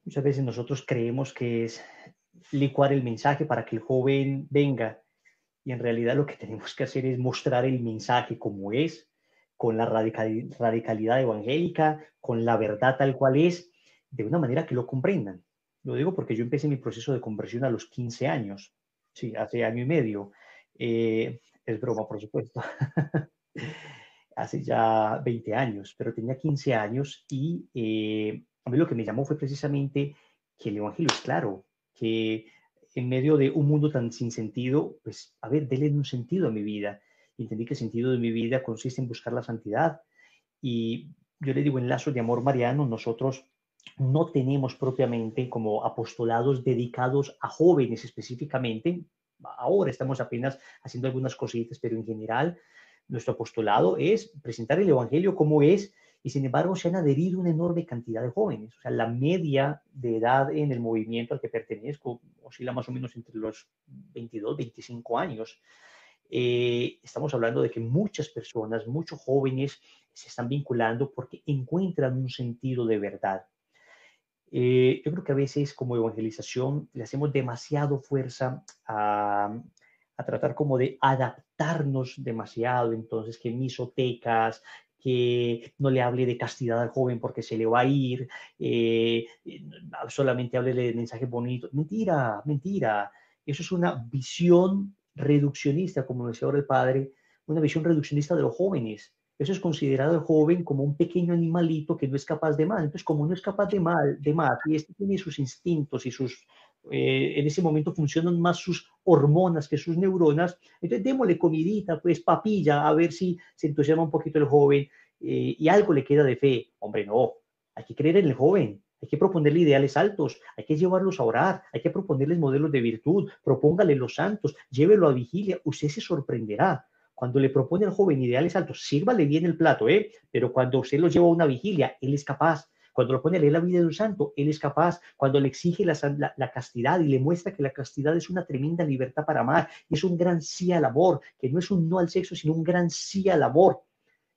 Muchas veces nosotros creemos que es licuar el mensaje para que el joven venga, y en realidad lo que tenemos que hacer es mostrar el mensaje como es, con la radicalidad evangélica, con la verdad tal cual es, de una manera que lo comprendan. Lo digo porque yo empecé mi proceso de conversión a los 15 años, sí, hace año y medio. Es broma, por supuesto. Hace ya 20 años, pero tenía 15 años y a mí lo que me llamó fue precisamente que el Evangelio es claro. que en medio de un mundo tan sin sentido, pues, a ver, denle un sentido a mi vida. Y entendí que el sentido de mi vida consiste en buscar la santidad. Y yo le digo, en Lazos de Amor Mariano, nosotros no tenemos propiamente como apostolados dedicados a jóvenes específicamente. Ahora estamos apenas haciendo algunas cositas, pero en general nuestro apostolado es presentar el Evangelio como es, y sin embargo se han adherido una enorme cantidad de jóvenes. O sea, la media de edad en el movimiento al que pertenezco oscila más o menos entre los 22, 25 años. Estamos hablando de que muchas personas, muchos jóvenes se están vinculando porque encuentran un sentido de verdad. Yo creo que a veces como evangelización le hacemos demasiado fuerza a tratar como de adaptarnos demasiado, entonces que misotecas, que no le hable de castidad al joven porque se le va a ir, solamente hable de mensajes bonitos. Mentira, mentira. Eso es una visión reduccionista, como decía ahora el padre, una visión reduccionista de los jóvenes. Eso es considerado el joven como un pequeño animalito que no es capaz de más. Entonces, como no es capaz de más, y este tiene sus instintos y en ese momento funcionan más sus hormonas que sus neuronas, entonces démosle comidita, pues papilla, a ver si se entusiasma un poquito el joven y algo le queda de fe. Hombre, no, hay que creer en el joven. Hay que proponerle ideales altos, hay que llevarlos a orar, hay que proponerles modelos de virtud, propóngale los santos, llévelo a vigilia, usted se sorprenderá. Cuando le propone al joven ideales altos, sírvale bien el plato, pero cuando usted lo lleva a una vigilia, él es capaz. Cuando lo pone a leer la vida de un santo, él es capaz. Cuando le exige la castidad y le muestra que la castidad es una tremenda libertad para amar, y es un gran sí al amor, que no es un no al sexo, sino un gran sí al amor.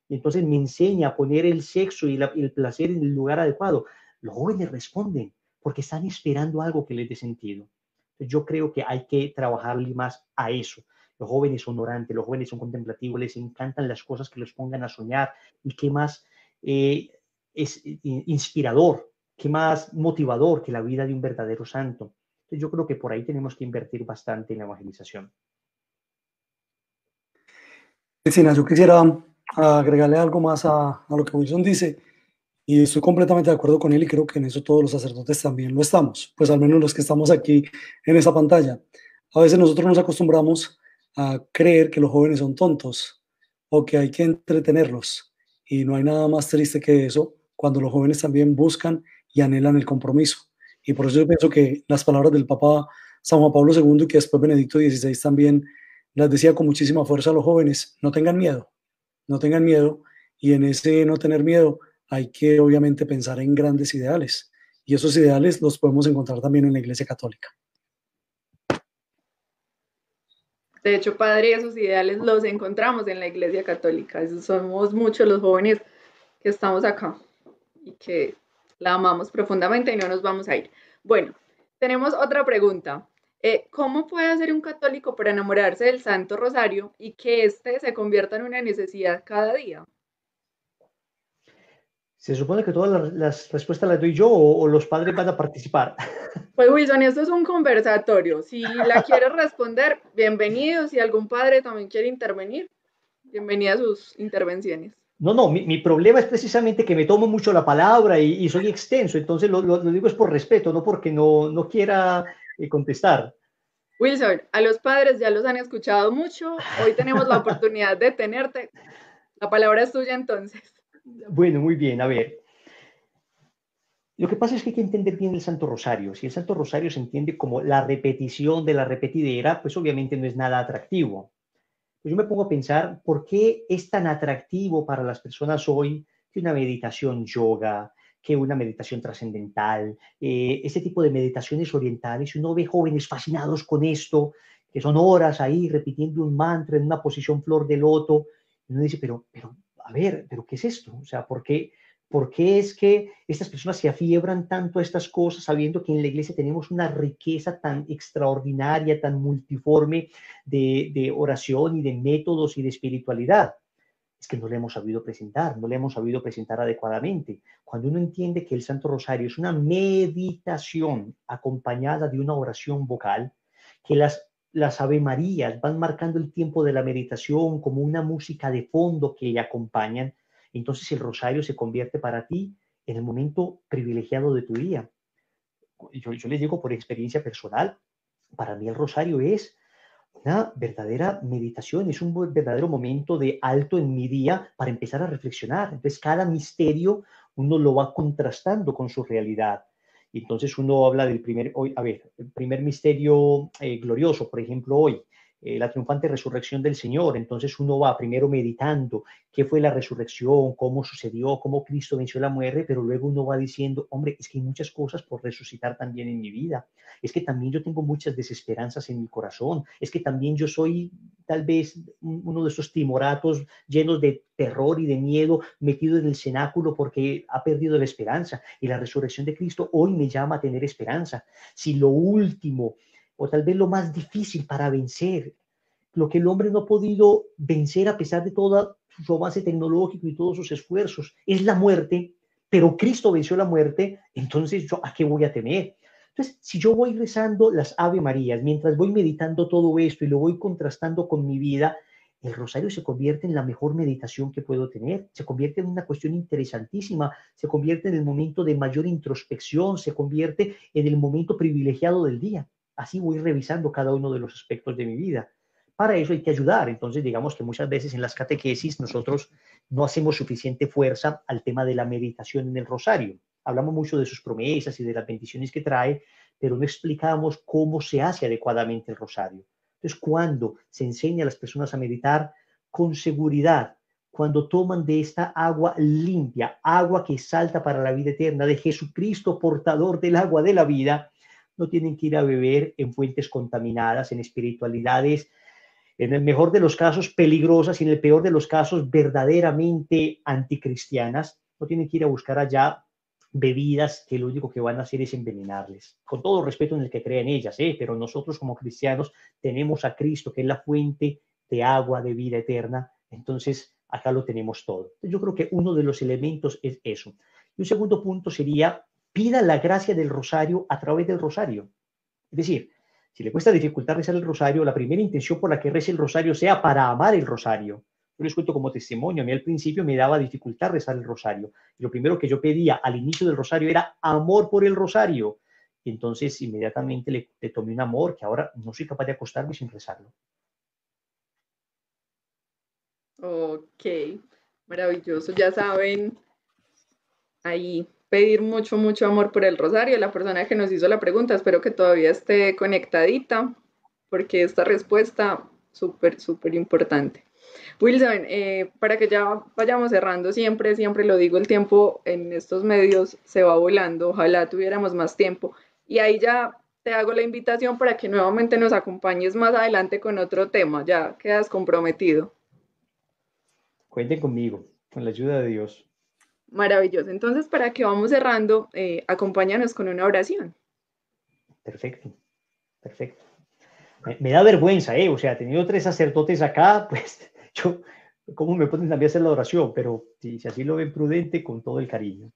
Y entonces me enseña a poner el sexo y el placer en el lugar adecuado. Los jóvenes responden porque están esperando algo que les dé sentido. Entonces yo creo que hay que trabajarle más a eso. Los jóvenes son orantes, los jóvenes son contemplativos, les encantan las cosas que los pongan a soñar. Y qué más es inspirador, qué más motivador que la vida de un verdadero santo. Entonces yo creo que por ahí tenemos que invertir bastante en la evangelización. Cristina, yo quisiera agregarle algo más a lo que Wilson dice, y estoy completamente de acuerdo con él, y creo que en eso todos los sacerdotes también lo estamos, pues al menos los que estamos aquí en esa pantalla. A veces nosotros nos acostumbramos a creer que los jóvenes son tontos o que hay que entretenerlos, y no hay nada más triste que eso cuando los jóvenes también buscan y anhelan el compromiso. Y por eso yo pienso que las palabras del Papa San Juan Pablo II, y que después Benedicto XVI también las decía con muchísima fuerza a los jóvenes: no tengan miedo, no tengan miedo, y en ese no tener miedo hay que obviamente pensar en grandes ideales, y esos ideales los podemos encontrar también en la Iglesia Católica. De hecho, padre, esos ideales los encontramos en la Iglesia Católica. Somos muchos los jóvenes que estamos acá y que la amamos profundamente y no nos vamos a ir. Bueno, tenemos otra pregunta. ¿Cómo puede hacer un católico para enamorarse del Santo Rosario y que éste se convierta en una necesidad cada día? ¿Se supone que todas las respuestas las doy yo o los padres van a participar? Pues Wilson, esto es un conversatorio. Si la quieres responder, bienvenido. Si algún padre también quiere intervenir, bienvenida a sus intervenciones. No, mi problema es precisamente que me tomo mucho la palabra y soy extenso, entonces lo digo es por respeto, no porque no quiera contestar. Wilson, a los padres ya los han escuchado mucho, hoy tenemos la oportunidad de tenerte. La palabra es tuya entonces. Bueno, muy bien, a ver. Lo que pasa es que hay que entender bien el Santo Rosario. Si el Santo Rosario se entiende como la repetición de la repetidera, pues obviamente no es nada atractivo. Pues yo me pongo a pensar, ¿por qué es tan atractivo para las personas hoy que una meditación yoga, que una meditación trascendental, ese tipo de meditaciones orientales? Uno ve jóvenes fascinados con esto, que son horas ahí repitiendo un mantra en una posición flor de loto. Y uno dice, pero, a ver, ¿pero qué es esto? O sea, ¿por qué es que estas personas se afiebran tanto a estas cosas sabiendo que en la iglesia tenemos una riqueza tan extraordinaria, tan multiforme de oración y de métodos y de espiritualidad? Es que no le hemos sabido presentar, no le hemos sabido presentar adecuadamente. Cuando uno entiende que el Santo Rosario es una meditación acompañada de una oración vocal, que las Ave Marías van marcando el tiempo de la meditación como una música de fondo que le acompañan, entonces el rosario se convierte para ti en el momento privilegiado de tu día. yo les digo por experiencia personal, para mí el rosario es una verdadera meditación, es un verdadero momento de alto en mi día para empezar a reflexionar. Entonces, cada misterio uno lo va contrastando con su realidad. Y entonces uno habla del primer, hoy, a ver, el primer misterio glorioso, por ejemplo, hoy, la triunfante resurrección del Señor. Entonces uno va primero meditando qué fue la resurrección, cómo sucedió, cómo Cristo venció la muerte, pero luego uno va diciendo, hombre, es que hay muchas cosas por resucitar también en mi vida. Es que también yo tengo muchas desesperanzas en mi corazón. Es que también yo soy tal vez uno de esos timoratos llenos de terror y de miedo, metido en el cenáculo porque ha perdido la esperanza. Y la resurrección de Cristo hoy me llama a tener esperanza. Si lo último, o tal vez lo más difícil para vencer, lo que el hombre no ha podido vencer a pesar de todo su avance tecnológico y todos sus esfuerzos, es la muerte, pero Cristo venció la muerte, entonces ¿yo a qué voy a temer? Entonces, si yo voy rezando las Ave Marías, mientras voy meditando todo esto y lo voy contrastando con mi vida, el rosario se convierte en la mejor meditación que puedo tener, se convierte en una cuestión interesantísima, se convierte en el momento de mayor introspección, se convierte en el momento privilegiado del día. Así voy revisando cada uno de los aspectos de mi vida. Para eso hay que ayudar. Entonces, digamos que muchas veces en las catequesis nosotros no hacemos suficiente fuerza al tema de la meditación en el rosario. Hablamos mucho de sus promesas y de las bendiciones que trae, pero no explicamos cómo se hace adecuadamente el rosario. Entonces, cuando se enseña a las personas a meditar con seguridad, cuando toman de esta agua limpia, agua que salta para la vida eterna, de Jesucristo, portador del agua de la vida, no tienen que ir a beber en fuentes contaminadas, en espiritualidades, en el mejor de los casos peligrosas y en el peor de los casos verdaderamente anticristianas. No tienen que ir a buscar allá bebidas que lo único que van a hacer es envenenarles. Con todo respeto en el que crean ellas, pero nosotros como cristianos tenemos a Cristo, que es la fuente de agua de vida eterna. Entonces, acá lo tenemos todo. Yo creo que uno de los elementos es eso. Y un segundo punto sería, pida la gracia del rosario a través del rosario. Es decir, si le cuesta dificultad rezar el rosario, la primera intención por la que rece el rosario sea para amar el rosario. Yo les cuento como testimonio, a mí al principio me daba dificultad rezar el rosario. Y lo primero que yo pedía al inicio del rosario era amor por el rosario. Y entonces inmediatamente le tomé un amor que ahora no soy capaz de acostarme sin rezarlo. Ok, maravilloso. Ya saben, ahí pedir mucho, mucho amor por el rosario. La persona que nos hizo la pregunta, espero que todavía esté conectadita, porque esta respuesta súper, súper importante. Wilson, para que ya vayamos cerrando, siempre, siempre lo digo, el tiempo en estos medios se va volando, ojalá tuviéramos más tiempo. Y ahí ya te hago la invitación para que nuevamente nos acompañes más adelante con otro tema, ya quedas comprometido. Cuenten conmigo, con la ayuda de Dios. Maravilloso. Entonces, para que vamos cerrando, acompáñanos con una oración. Perfecto, perfecto. Me da vergüenza, o sea, teniendo 3 sacerdotes acá, pues yo, ¿cómo me pueden también hacer la oración? Pero si así lo ven prudente, con todo el cariño.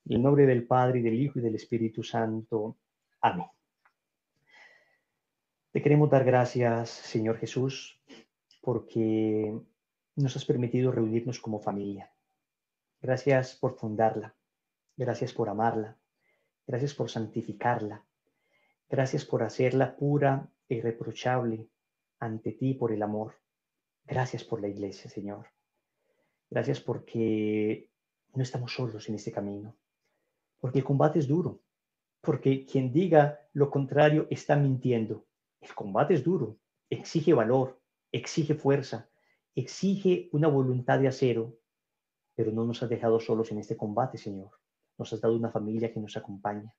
En el nombre del Padre, y del Hijo, y del Espíritu Santo. Amén. Te queremos dar gracias, Señor Jesús, porque nos has permitido reunirnos como familia. Gracias por fundarla. Gracias por amarla. Gracias por santificarla. Gracias por hacerla pura e irreprochable ante ti por el amor. Gracias por la iglesia, Señor. Gracias porque no estamos solos en este camino. Porque el combate es duro. Porque quien diga lo contrario está mintiendo. El combate es duro. Exige valor, exige fuerza, exige una voluntad de acero. Pero no nos has dejado solos en este combate, Señor. Nos has dado una familia que nos acompaña.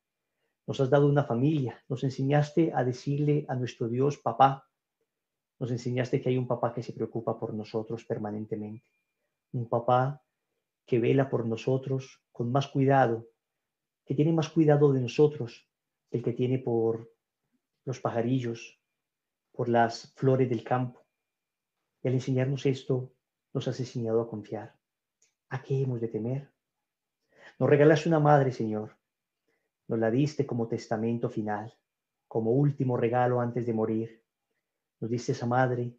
Nos has dado una familia. Nos enseñaste a decirle a nuestro Dios, papá. Nos enseñaste que hay un papá que se preocupa por nosotros permanentemente. Un papá que vela por nosotros con más cuidado, que tiene más cuidado de nosotros que el que tiene por los pajarillos, por las flores del campo. Y al enseñarnos esto, nos has enseñado a confiar. ¿A qué hemos de temer? Nos regalaste una madre, Señor. Nos la diste como testamento final, como último regalo antes de morir. Nos diste esa madre,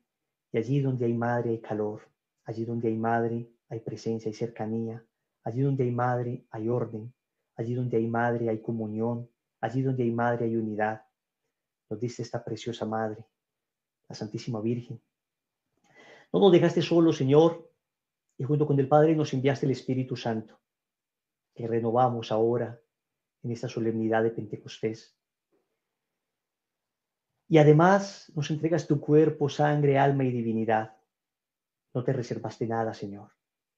y allí donde hay madre hay calor, allí donde hay madre hay presencia y cercanía, allí donde hay madre hay orden, allí donde hay madre hay comunión, Allí donde hay madre hay unidad. Nos diste esta preciosa madre, la Santísima Virgen. No nos dejaste solos, Señor, y junto con el Padre nos enviaste el Espíritu Santo, que renovamos ahora en esta solemnidad de Pentecostés. Y además nos entregas tu cuerpo, sangre, alma y divinidad. No te reservaste nada, Señor.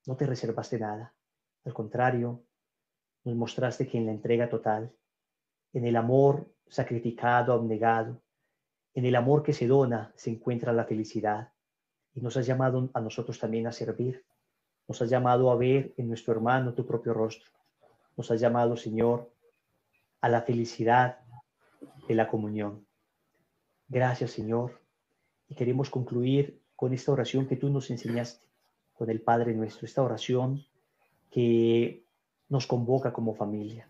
No te reservaste nada. Al contrario, nos mostraste que en la entrega total, en el amor sacrificado, abnegado, en el amor que se dona, se encuentra la felicidad. Y nos has llamado a nosotros también a servir. Nos has llamado a ver en nuestro hermano tu propio rostro. Nos has llamado, Señor, a la felicidad de la comunión. Gracias, Señor. Y queremos concluir con esta oración que tú nos enseñaste, con el Padre Nuestro, esta oración que nos convoca como familia.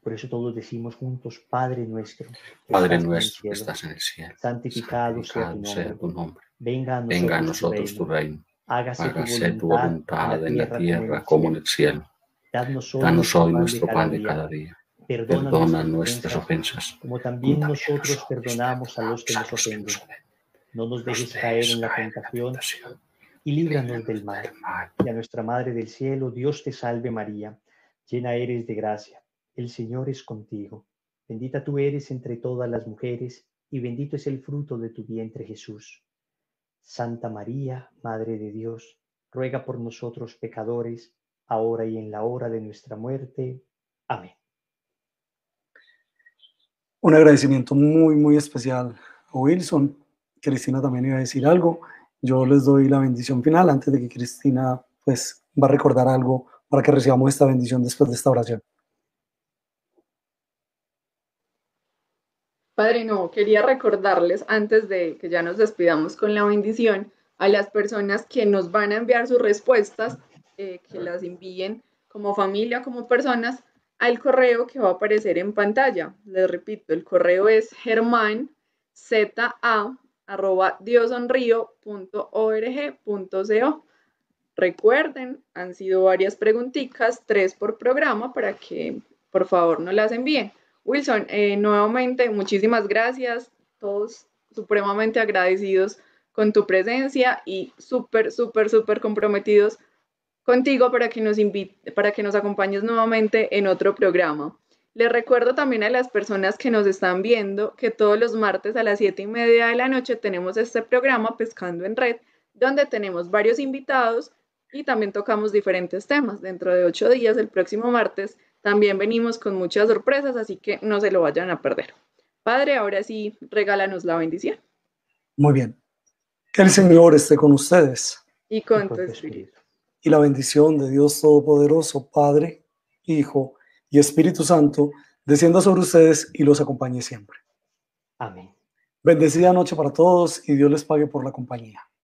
Por eso todos decimos juntos, Padre Nuestro, Padre nuestro que estás en el cielo, santificado sea tu nombre. Venga a nosotros tu reino. Hágase tu voluntad en la tierra como en el cielo. Danos hoy nuestro pan de cada día. Perdona nuestras ofensas, como también nosotros perdonamos a los que nos ofenden. No nos dejes caer en la tentación y líbranos del mal. Y a nuestra Madre del Cielo, Dios te salve María, llena eres de gracia. El Señor es contigo. Bendita tú eres entre todas las mujeres y bendito es el fruto de tu vientre Jesús. Santa María, Madre de Dios, ruega por nosotros pecadores, ahora y en la hora de nuestra muerte. Amén. Un agradecimiento muy, muy especial a Wilson. Cristina también iba a decir algo. Yo les doy la bendición final antes de que Cristina pues va a recordar algo para que recibamos esta bendición después de esta oración. Padre, no, quería recordarles antes de que ya nos despidamos con la bendición a las personas que nos van a enviar sus respuestas, que las envíen como familia, como personas, al correo que va a aparecer en pantalla. Les repito, el correo es germanza@diosonrio.org.co. Recuerden, han sido varias preguntitas, 3 por programa, para que por favor nos las envíen. Wilson, nuevamente muchísimas gracias, todos supremamente agradecidos con tu presencia y súper comprometidos contigo para que nos acompañes nuevamente en otro programa. Les recuerdo también a las personas que nos están viendo que todos los martes a las 7:30 de la noche tenemos este programa Pescando en Red, donde tenemos varios invitados y también tocamos diferentes temas. Dentro de 8 días, el próximo martes, también venimos con muchas sorpresas, así que no se lo vayan a perder. Padre, ahora sí, regálanos la bendición. Muy bien. Que el Señor esté con ustedes. Y con tu espíritu. Y la bendición de Dios Todopoderoso, Padre, Hijo y Espíritu Santo, descienda sobre ustedes y los acompañe siempre. Amén. Bendecida noche para todos y Dios les pague por la compañía.